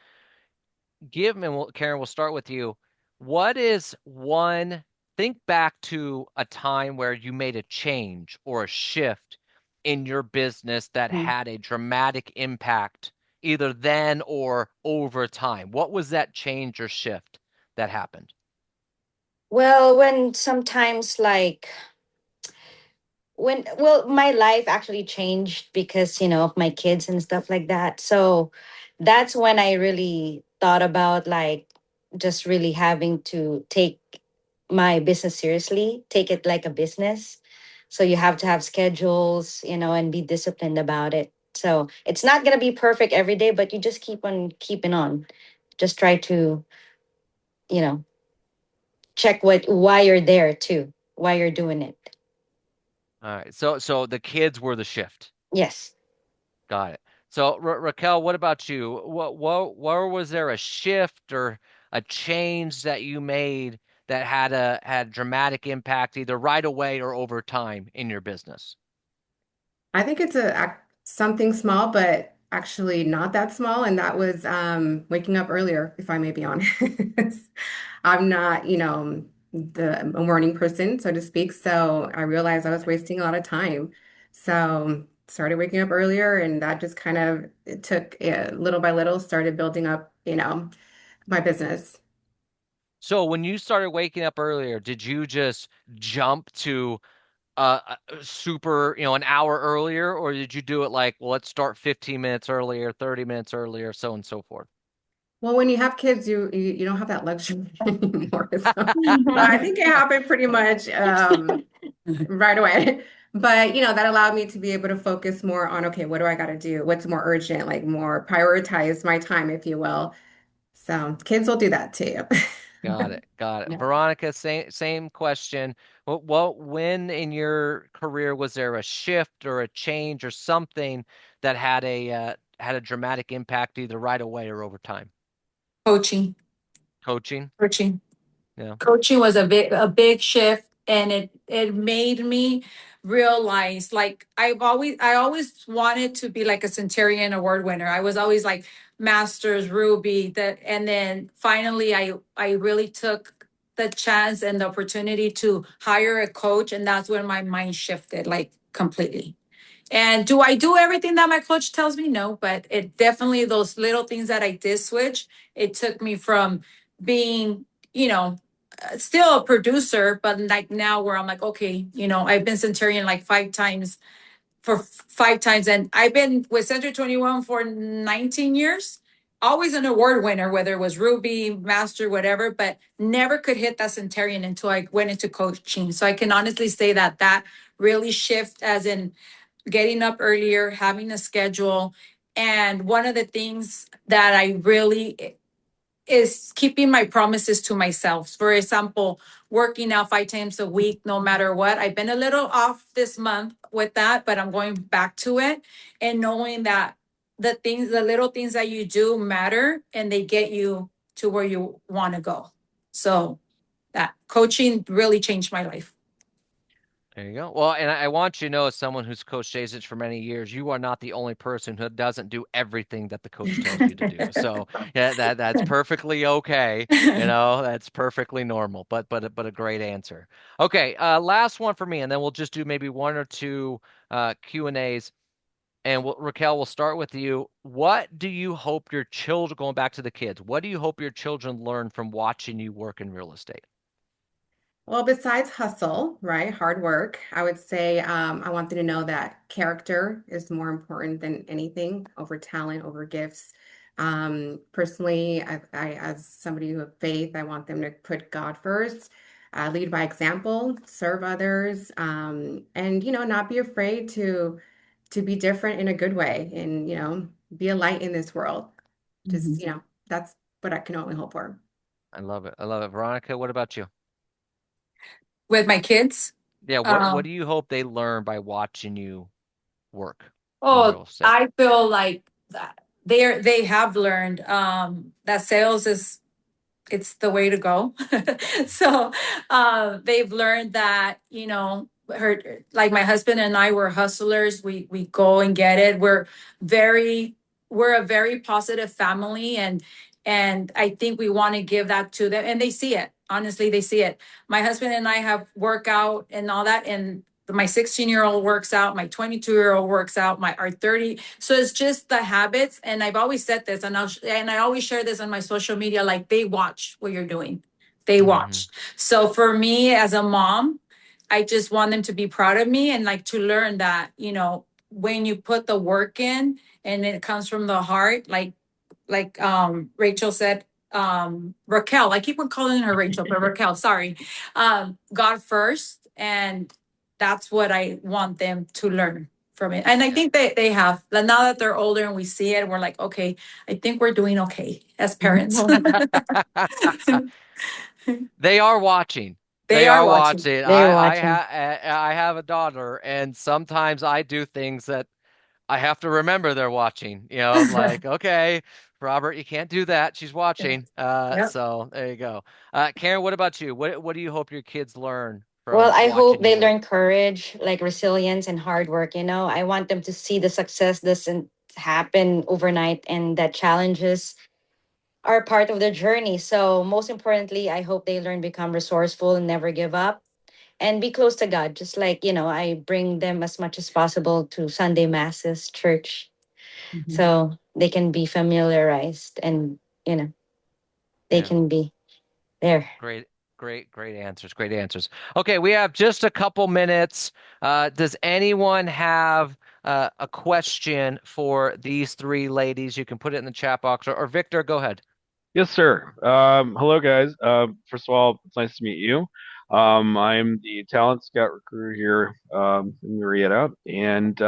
Karen, we'll start with you. What is one, think back to a time where you made a change or a shift in your business that had a dramatic impact either then or over time. What was that change or shift that happened? Well, when sometimes like when well my life actually changed because of my kids and stuff like that. So that's when I really thought about like just really having to take my business seriously, take it like a business. So you have to have schedules, and be disciplined about it. So it's not going to be perfect every day, but you just keep on keeping on. Just try to, you know check why you're there too, why you're doing it. All right. So the kids were the shift. Yes. Got it. So Raquel, what about you? What where was there a shift or a change that you made that had dramatic impact either right away or over time in your business? I think it's something small, but actually not that small, and that was waking up earlier, if I may be honest. I'm not, a morning person, so to speak, so I realized I was wasting a lot of time. So started waking up earlier, and that just kind of it took little by little, started building up, my business. So when you started waking up earlier, did you just jump to super, an hour earlier, or did you do it like, well, let's start 15 minutes earlier, 30 minutes earlier, so and so forth? Well, when you have kids, you don't have that luxury anymore. So I think it happened pretty much right away. But that allowed me to be able to focus more on, okay, what do I got to do? What's more urgent? Like more prioritize my time, if you will. So kids will do that too. Got it. Got it. Yeah. Veronica, same question. When in your career was there a shift or a change or something that had a dramatic impact either right away or over time? Coaching. Coaching? Coaching. Yeah. Coaching was a big shift, and it made me realize, like, I always wanted to be like a Centurion award winner. I was always like Masters, Ruby, that, and then finally I really took the chance and the opportunity to hire a coach, and that's when my mind shifted like completely. And do I do everything that my coach tells me? No, but it definitely, those little things that I did switch, it took me from being, still a producer, but like now where I'm like, okay, I've been Centurion like 5 times, for 5 times, and I've been with Century 21 for 19 years. Always an award winner, whether it was Ruby, Master, whatever, but never could hit that Centurion until I went into coaching. So I can honestly say that really shift, as in getting up earlier, having a schedule. And one of the things that I really is keeping my promises to myself. For example, working out 5 times a week, no matter what. I've been a little off this month with that, but I'm going back to it, and knowing that the little things that you do matter, and they get you to where you want to go. So that coaching really changed my life. There you go. Well, and I want you to know, as someone who's coached Asics for many years, you are not the only person who doesn't do everything that the coach tells you to do. So yeah, that's perfectly okay. That's perfectly normal. But a great answer. Okay, last one for me, and then we'll just do maybe one or two Q&As. And Raquel, we'll start with you. What do you hope your children, going back to the kids, what do you hope your children learn from watching you work in real estate? Well, besides hustle, right, hard work, I would say I want them to know that character is more important than anything over talent, over gifts. Personally, as somebody of faith, I want them to put God first, lead by example, serve others, and not be afraid to be different in a good way, and be a light in this world. Just that's what I can only hope for. I love it. I love it. Veronica, what about you? With my kids, Yeah, what um, do you hope they learn by watching you work in oh, real estate? I feel like that they have learned that sales is, it's the way to go. So they've learned that, her, like my husband and I, were hustlers. We go and get it. Very we're a very positive family, and I think we want to give that to them, and they see it. Honestly, they see it. My husband and I have workout and all that, and my 16-year-old works out, my 22-year-old works out, my our 30. So it's just the habits. And I've always said this, and I always share this on my social media, like, they watch what you're doing. They Mhm. watch. So for me as a mom, I just want them to be proud of me and like to learn that, when you put the work in and it comes from the heart, like Rachel said, Raquel, I keep on calling her Rachel, but Raquel, sorry. God first. And that's what I want them to learn from it. And I think they have. Like, now that they're older and we see it, we're like, okay, I think we're doing okay as parents. They are watching. They They are are watching. watching. They're watching. I have a daughter, and sometimes I do things that I have to remember they're watching. I'm like, okay, Robert, you can't do that. She's watching. Yep. So there you go. Karen, what about you? What do you hope your kids learn Well, from I hope watching you they work? learn courage, like resilience and hard work. I want them to see the success doesn't happen overnight and that challenges are part of the journey. So, most importantly, I hope they learn become resourceful and never give up and be close to God. Just like, I bring them as much as possible to Sunday masses, church, Mhm. so they can be familiarized and, you know, they Yeah. can be there. Great, great answers. Great answers. Okay, we have just a couple minutes. Does anyone have a question for these three ladies? You can put it in the chat box, or Victor, go ahead. Yes, sir. Hello, guys. First of all, it's nice to meet you. I'm the talent scout recruiter here in Murrieta, and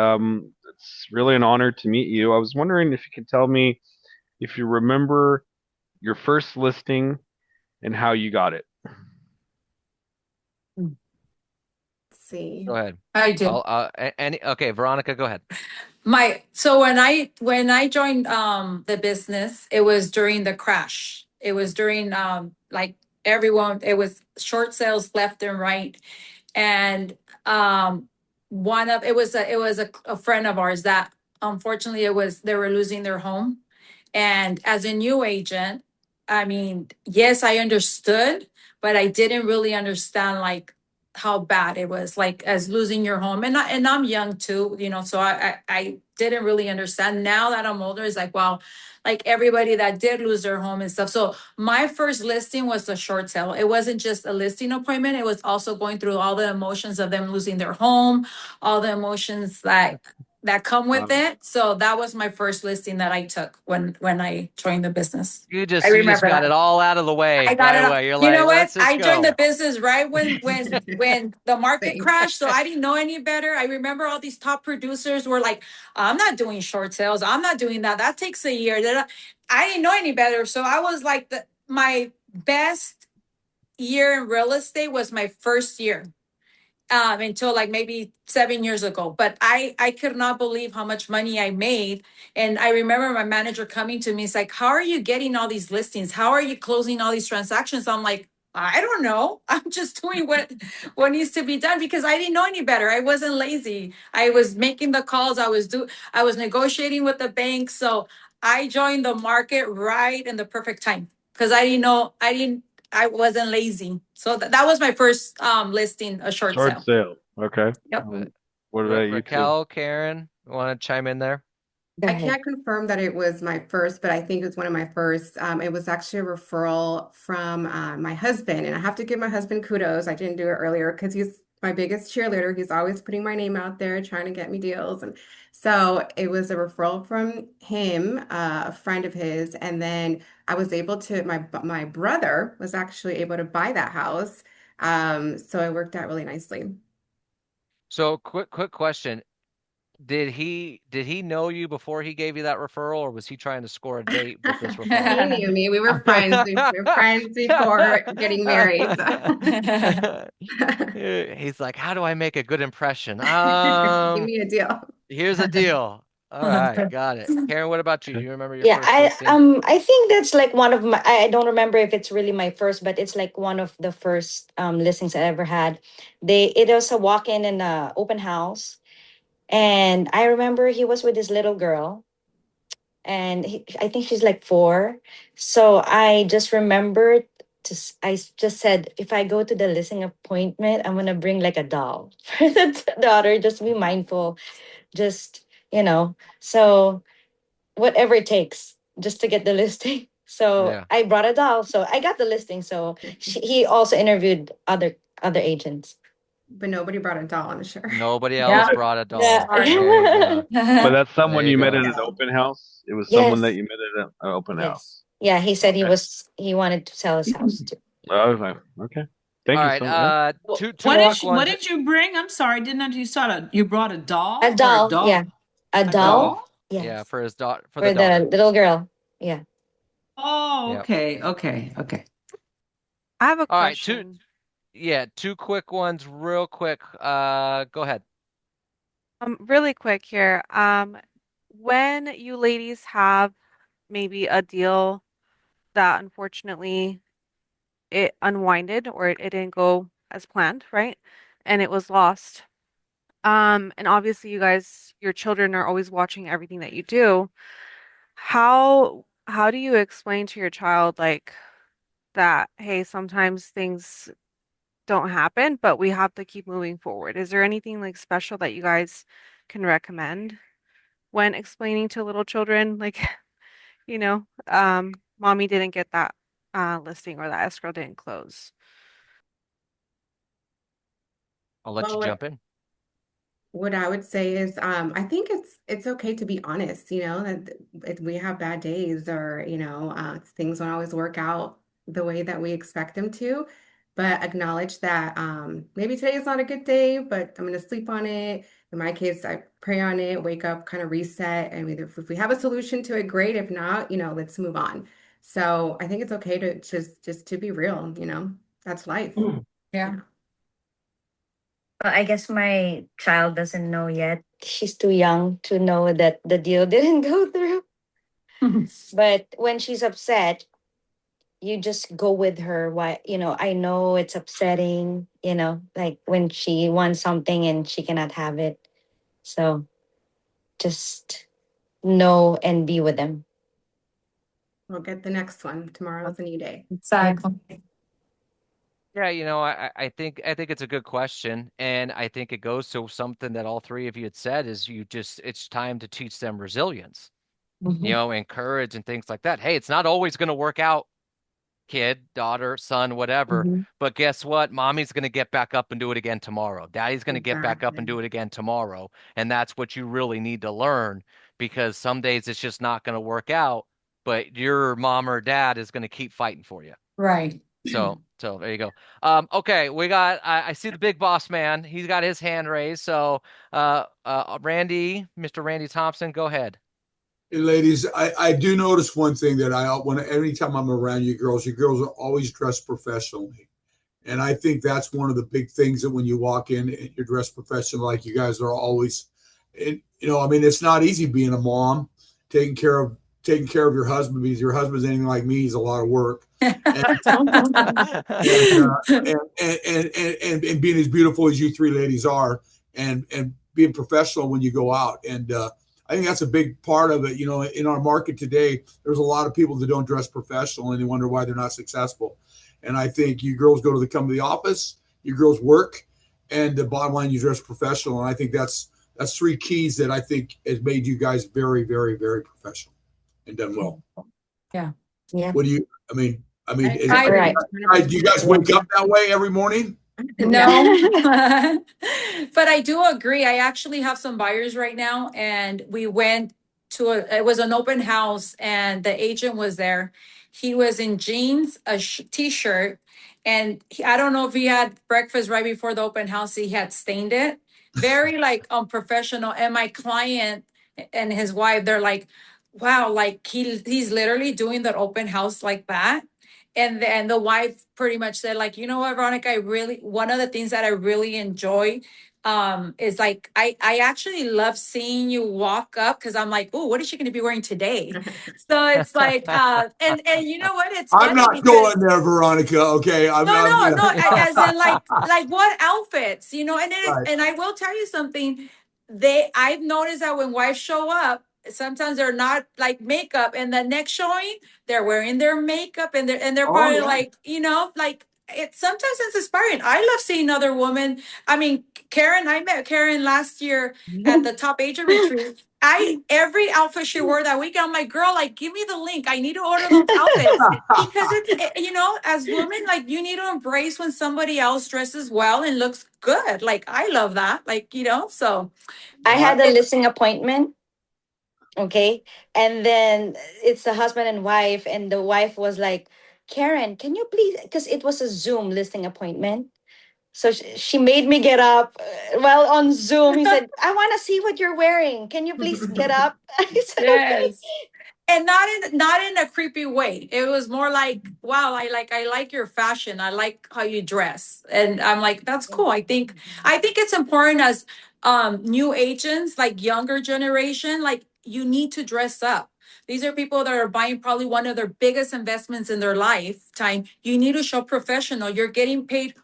it's really an honor to meet you. I was wondering if you could tell me if you remember your first listing and how you got it. Let's see. Go ahead. I do. Okay, Veronica, go ahead. So when I joined the business, it was during the crash. It was during like everyone, it was short sales left and right. And it was a friend of ours that unfortunately they were losing their home. And as a new agent, I mean, yes, I understood, but I didn't really understand like how bad it was, like as losing your home. And I'm young too, so I didn't really understand. Now that I'm older, it's like, wow, like everybody that did lose their home and stuff. So my first listing was a short sale. It wasn't just a listing appointment. It was also going through all the emotions of them losing their home, all the emotions that come with Um, it. So that was my first listing that I took when I joined the business. You I just remember got that. it all out of the way I got right it. away. You're You know like, what? let's just I joined the go. business right when the market Same. crashed, so I didn't know any better. I remember all these top producers were like, "I'm not doing short sales. I'm not doing that. That takes a year." I didn't know any better, so I was like, my best year in real estate was my first year until like maybe 7 years ago. But I could not believe how much money I made. And I remember my manager coming to me, it's like, how are you getting all these listings? How are you closing all these transactions? I'm like, I don't know. I'm just doing what needs to be done because I didn't know any better. I wasn't lazy. I was making the calls. I was negotiating with the bank. So I joined the market right in the perfect time because I wasn't lazy. So that was my first listing, a short short sale. sale. Okay. Yep. What about you two? Raquel, Karen, want to chime in there? Go I ahead. can't confirm that it was my first, but I think it was one of my first. It was actually a referral from my husband, and I have to give my husband kudos. I didn't do it earlier because he's my biggest cheerleader. He's always putting my name out there, trying to get me deals, and so it was a referral from him, a friend of his, and then I was able to. My brother was actually able to buy that house, so it worked out really nicely. So quick question. Did he know you before he gave you that referral, or was he trying to score a date with this referral? He knew me. We were friends. We were friends before getting married. He's like, how do I make a good impression? Give me a deal. Here's a deal. All right, got it. Karen, what about you? Do Okay. you remember your Yeah, first I listing? I think that's like one of my, I don't remember if it's really my first, but it's like one of the first listings I ever had. It was a walk-in and a open house. And I remember he was with his little girl, and I think she's like 4. So I just remembered I just said, if I go to the listing appointment, I'm gonna bring like a doll for the daughter. Just be mindful, just so whatever it takes, just to get the listing. So Yeah. I brought a doll. So I got the listing. So he also interviewed other agents. But nobody brought a doll on the show. Nobody else Yeah. brought a Yeah. doll. There you go. But that's There someone you you met go. at an open house. It was someone that Yes. you met at an open Yes. house. Yeah. He said Okay. he wanted to sell his house too. Okay. Okay. Thank All you right. so much. Two What quick did what ones. did you bring? I'm sorry, didn't I you saw you brought a doll A or a doll. dog? Yeah. A A doll. doll? Yeah, Yes. for his daughter, for For the the daughter. little girl. Yeah. Oh, Yep. okay. I have a All right. question. Two quick ones, real quick. Go ahead. Really quick here. When you ladies have maybe a deal that unfortunately it unwinded or it didn't go as planned, right? And it was lost. And obviously you guys, your children are always watching everything that you do. How do you explain to your child like that, hey, sometimes things don't happen, but we have to keep moving forward? Is there anything like special that you guys can recommend when explaining to little children, like, mommy didn't get that listing or that escrow didn't close? I'll let you Well, jump in. what I would say is, I think it's okay to be honest, that if we have bad days or, things don't always work out the way that we expect them to, but acknowledge that maybe today is not a good day, but I'm gonna sleep on it. In my case, I pray on it, wake up, kind of reset, and either if we have a solution to it, great. If not, let's move on. So I think it's okay to just to be real, that's life. Yeah. Well, I guess my child doesn't know yet. She's too young to know that the deal didn't go through. But when she's upset, you just go with her. Why, I know it's upsetting, like when she wants something and she cannot have it. So just know and be with them. We'll get the next one. Tomorrow's a new day. Exactly. Yeah, I think it's a good question, and I think it goes to something that all three of you had said is it's time to teach them resilience, encourage and things like that. Hey, it's not always going to work out, kid, daughter, son, whatever, Mhm. but guess what? Mommy's going to get back up and do it again tomorrow. Daddy's going to get back up and do Exactly. it again tomorrow, and that's what you really need to learn because some days it's just not going to work out, but your mom or dad is going to keep fighting for you. Right. So there you go. Okay, we got. I see the big boss man. He's got his hand raised. So, Randy, Mr. Randy Thompson, go ahead. Hey, ladies, I do notice one thing that anytime I'm around you girls are always dressed professionally. And I think that's one of the big things that when you walk in and you're dressed professional, like you guys are always, and I mean, it's not easy being a mom, taking care of your husband because your husband's anything like me, he's a lot of work. And, and being as beautiful as you three ladies are and being professional when you go out. And I think that's a big part of it. In our market today, there's a lot of people that don't dress professional and they wonder why they're not successful. And I think you girls come to the office, you girls work, and the bottom line, you dress professional. And I think that's three keys that I think has made you guys very, very, very professional and done well. Yeah. Yeah. What do you, I mean, Right. do you guys wake up that way every morning? No, but I do agree. I actually have some buyers right now, and we went it was an open house, and the agent was there. He was in jeans, a t-shirt, and I don't know if he had breakfast right before the open house. He had stained it, very like unprofessional. And my client and his wife, they're like, "Wow, like he's literally doing the open house like that." And then the wife pretty much said, like, you know what, Veronica, one of the things that I really enjoy is like I actually love seeing you walk up because I'm like, oh, what is she going to be wearing today? So it's like and you know what, it's I'm funny not because going there, Veronica. Okay, no, as in like what outfits, and it is, Right. and I will tell you something. I've noticed that when wives show up, sometimes they're not like makeup, and the next showing they're wearing their makeup, and they're Oh, probably yeah. like, like sometimes it's inspiring. I love seeing other women. I mean, Karen, I met Karen last year at the top agent retreat. every outfit she wore that week, I'm like, girl, like, give me the link. I need to order those outfits because you know, as women, like, you need to embrace when somebody else dresses well and looks good. Like, I love that. Like, you know, so I had a listing appointment. Okay. And then it's a husband and wife, and the wife was like, Karen, can you please, because it was a Zoom listing appointment. So she made me get up. Well, on Zoom, he said, I want to see what you're wearing. Can you please get up? I said, okay. yes. And not in a creepy way. It was more like, wow, I like your fashion. I like how you dress. And I'm like, that's cool. I think it's important as new agents, like younger generation, like you need to dress up. These are people that are buying probably one of their biggest investments in their lifetime. You need to show professional. You're getting paid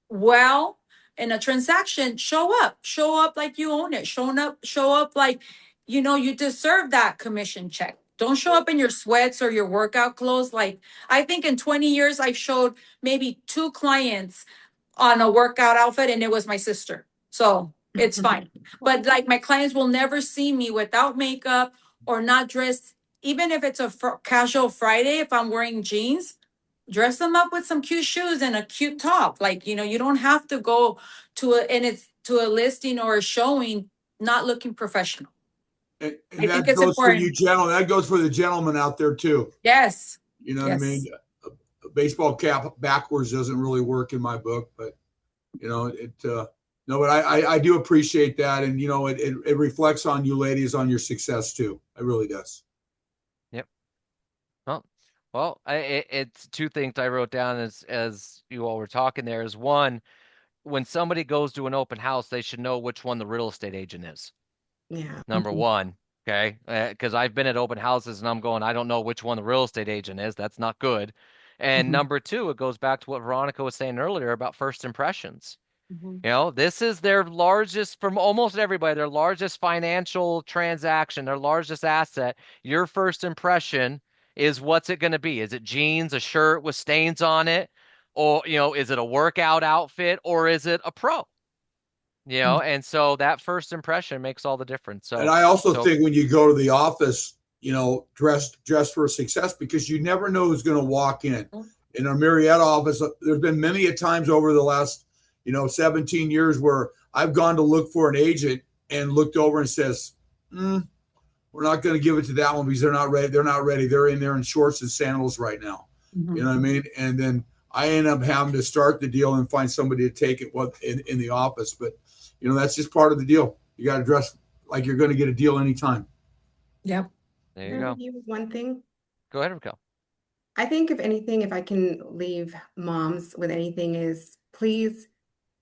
well in a transaction. Show up like you own it. Show up like, you know, you deserve that commission check. Don't show up in your sweats or your workout clothes. Like, I think in 20 years I've showed maybe 2 clients on a workout outfit, and it was my sister, so it's fine. But like, my clients will never see me without makeup or not dressed. Even if it's a casual Friday, if I'm wearing jeans, dress them up with some cute shoes and a cute top. Like, you know, you don't have to go to a listing or a showing not looking professional. And I think that it's goes for important. you gentlemen. That goes for the gentlemen out there too. Yes. You know what I mean? A baseball cap backwards doesn't really work in my book, but you know, no, but I do appreciate that. And you know, it reflects on you ladies, on your success too. It really does. Yep. Well, it's 2 things I wrote down as you all were talking there is, one, when somebody goes to an open house, they should know which one the real estate agent is. Yeah. Number one, okay? Because I've been at open houses and I'm going, I don't know which one the real estate agent is. That's not good. And number 2, it goes back to what Veronica was saying earlier about first impressions. You know, this is their largest, from almost everybody, their largest financial transaction, their largest asset. Your first impression is, what's it going to be? Is it jeans, a shirt with stains on it? Or, you know, is it a workout outfit, or is it a pro? You know, and so that first impression makes all the difference. So, and I also think when you go to the office, you know, dress for success, because you never know who's going to walk in. In our Marietta office, there's been many a times over the last, you know, 17 years where I've gone to look for an agent and looked over and says, we're not going to give it to that one because they're not ready. They're not ready. They're in there in shorts and sandals right now. You know what I mean? And then I end up having to start the deal and find somebody to take it in the office. But, you know, that's just part of the deal. You got to dress like you're going to get a deal anytime. Yep. There you go. One thing. Go ahead, Raquel. I think if anything, if I can leave moms with anything, is please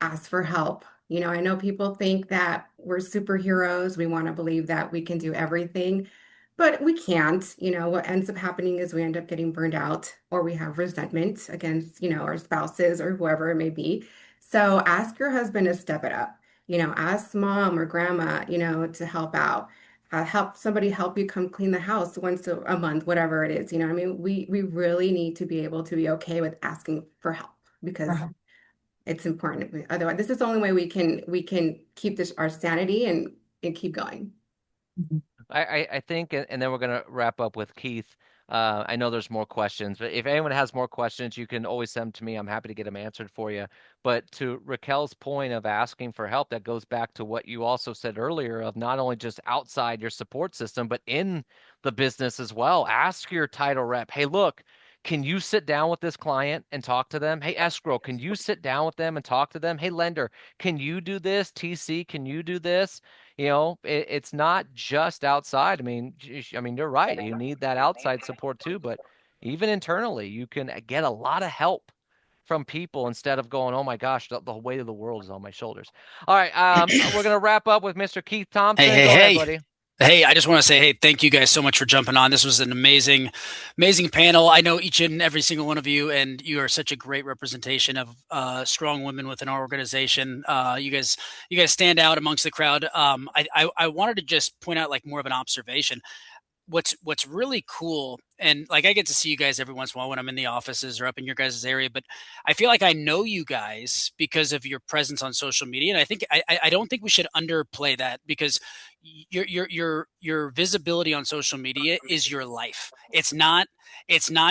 ask for help. You know, I know people think that we're superheroes. We want to believe that we can do everything, but we can't. You know, what ends up happening is we end up getting burned out, or we have resentment against, you know, our spouses or whoever it may be. So ask your husband to step it up. You know, ask mom or grandma, you know, to help out. Help somebody help you come clean the house once a month, whatever it is. You know what I mean? We really need to be able to be okay with asking for help, because it's important. Otherwise, this is the only way we can keep our sanity and keep going. I think, and then we're going to wrap up with Keith. I know there's more questions, but if anyone has more questions, you can always send them to me. I'm happy to get them answered for you. But to Raquel's point of asking for help, that goes back to what you also said earlier of not only just outside your support system, but in the business as well. Ask your title rep, hey, look, can you sit down with this client and talk to them? Hey, escrow, can you sit down with them and talk to them? Hey, lender, can you do this? TC, can you do this? You know, it's not just outside. I mean, you're right. You need that outside support too, but even internally, you can get a lot of help from people instead of going, oh my gosh, the weight of the world is on my shoulders. All right, we're gonna wrap up with Mr. Keith Thompson. Go ahead, buddy. Hey, I just want to say, hey, thank you guys so much for jumping on. This was an amazing panel. I know each and every single one of you, and you are such a great representation of strong women within our organization. You guys stand out amongst the crowd. I wanted to just point out like more of an observation. What's really cool and like I get to see you guys every once in a while when I'm in the offices or up in your guys' area, but I feel like I know you guys because of your presence on social media. And I think I don't think we should underplay that, because your visibility on social media is your life. It's not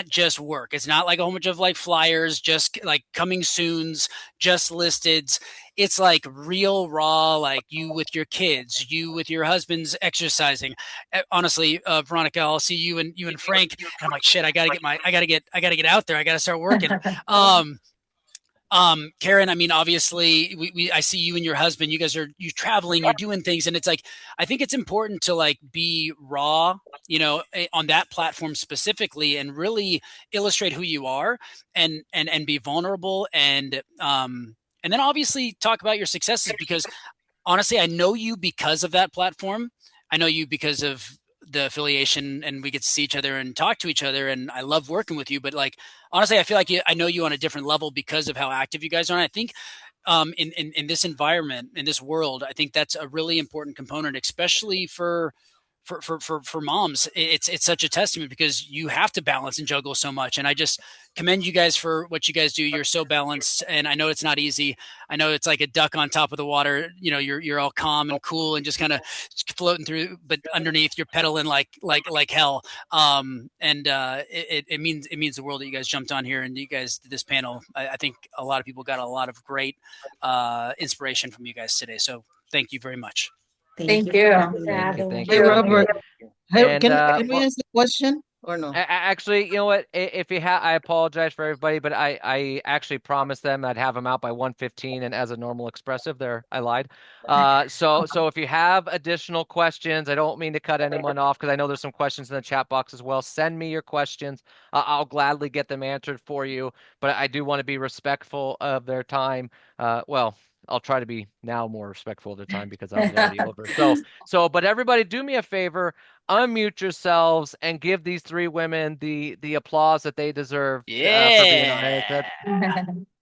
just work. It's not like a whole bunch of like flyers, just like coming soons, just listed. It's like real raw, like you with your kids, you with your husband's exercising. Honestly, Veronica, I'll see you and Frank, and I'm like, shit, I gotta get out there. I gotta start working. Karen, I mean, obviously I see you and your husband, you're traveling, you're doing things. And it's like, I think it's important to like be raw, on that platform specifically, and really illustrate who you are and be vulnerable. And then obviously talk about your successes, because honestly, I know you because of that platform. I know you because of the affiliation, and we get to see each other and talk to each other, and I love working with you. But like, honestly, I feel like I know you on a different level because of how active you guys are. And I think in this environment, in this world, I think that's a really important component, especially for moms. It's such a testament, because you have to balance and juggle so much. And I just commend you guys for what you guys do. You're so balanced, and I know it's not easy. I know it's like a duck on top of the water. You're all calm and cool and just kind of floating through, but underneath you're pedaling like hell. It means the world that you guys jumped on here and you guys did this panel. I think a lot of people got a lot of great inspiration from you guys today. So thank you very much. Thank for you. having Thank you, me. thank Hey, you, thank you. Robert. Hey, And can we well, ask a question or no? actually, you know what? If you have, I apologize for everybody, but I actually promised them I'd have them out by 1:15, and as a normal expressive, there I lied. So if you have additional questions, I don't mean to cut anyone off, because I know there's some questions in the chat box as well. Send me your questions. I'll gladly get them answered for you, but I do want to be respectful of their time. Well, I'll try to be now more respectful of their time, because I was already over. But everybody, do me a favor. Unmute yourselves and give these three women the applause that they deserve for being on it.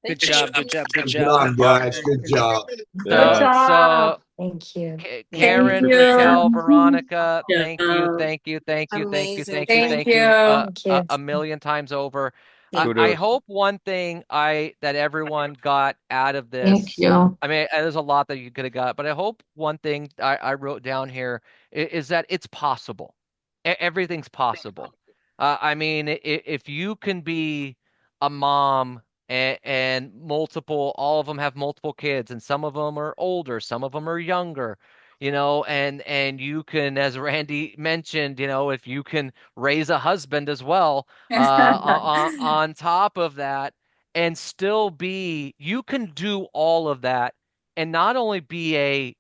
Good job. Good job. Good Good job. job, guys. Good job. So Thank you. Karen, Thank you. Raquel, Veronica, Yeah. thank you, thank you, thank you, thank you, Amazing. thank you, Thank thank you, you. Thank you. a million times over. Thank I Kudos. hope one thing that everyone got out of Thank this. you. I mean, there's a lot that you could have got, but I hope one thing I wrote down here is that it's possible. Everything's possible. I mean, if you can be a mom and multiple, all of them have multiple kids, and some of them are older, some of them are younger, and you can, as Randy mentioned, if you can raise a husband as well, on top of that, and still you can do all of that and not only be a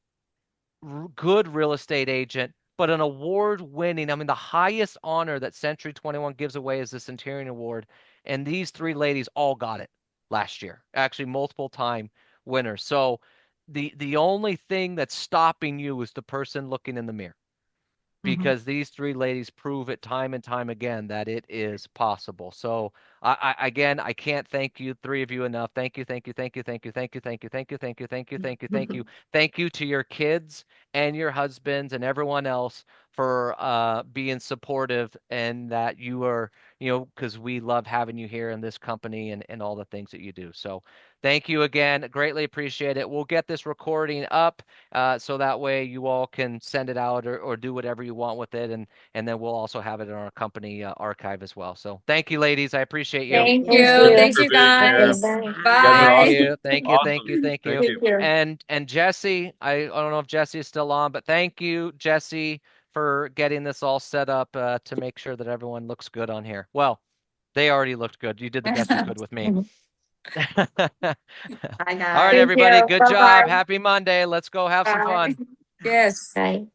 good real estate agent, but an award-winning. I mean, the highest honor that Century 21 gives away is the Centurion Award, and these three ladies all got it last year. Actually, multiple time winners. So the only thing that's stopping you is the person looking in the mirror, because these three ladies prove it time and time again that it is possible. So again, I can't thank you, three of you, enough. Thank you, thank you, thank you, thank you, thank you, thank you, thank you, thank you, thank you, thank you, thank you, thank you to your kids and your husbands and everyone else for being supportive, and that you are, because we love having you here in this company and all the things that you do. So thank you again. Greatly appreciate it. We'll get this recording up so that way you all can send it out or do whatever you want with it. And then we'll also have it in our company archive as well. So thank you, ladies. I appreciate you. Thank Thank you. you. Thank For you, being here. guys. Bye. You guys are Bye. awesome. Thank you. Thank you. Thank you. Thank you. And Jesse, I don't know if Jesse is still on, but thank you, Jesse, for getting this all set up to make sure that everyone looks good on here. Well, they already looked good. You did the best you could with me. Bye, All guys. right, everybody. you. Good Bye-bye. job. Happy Monday. Let's go have some Bye. fun. Yes. Bye.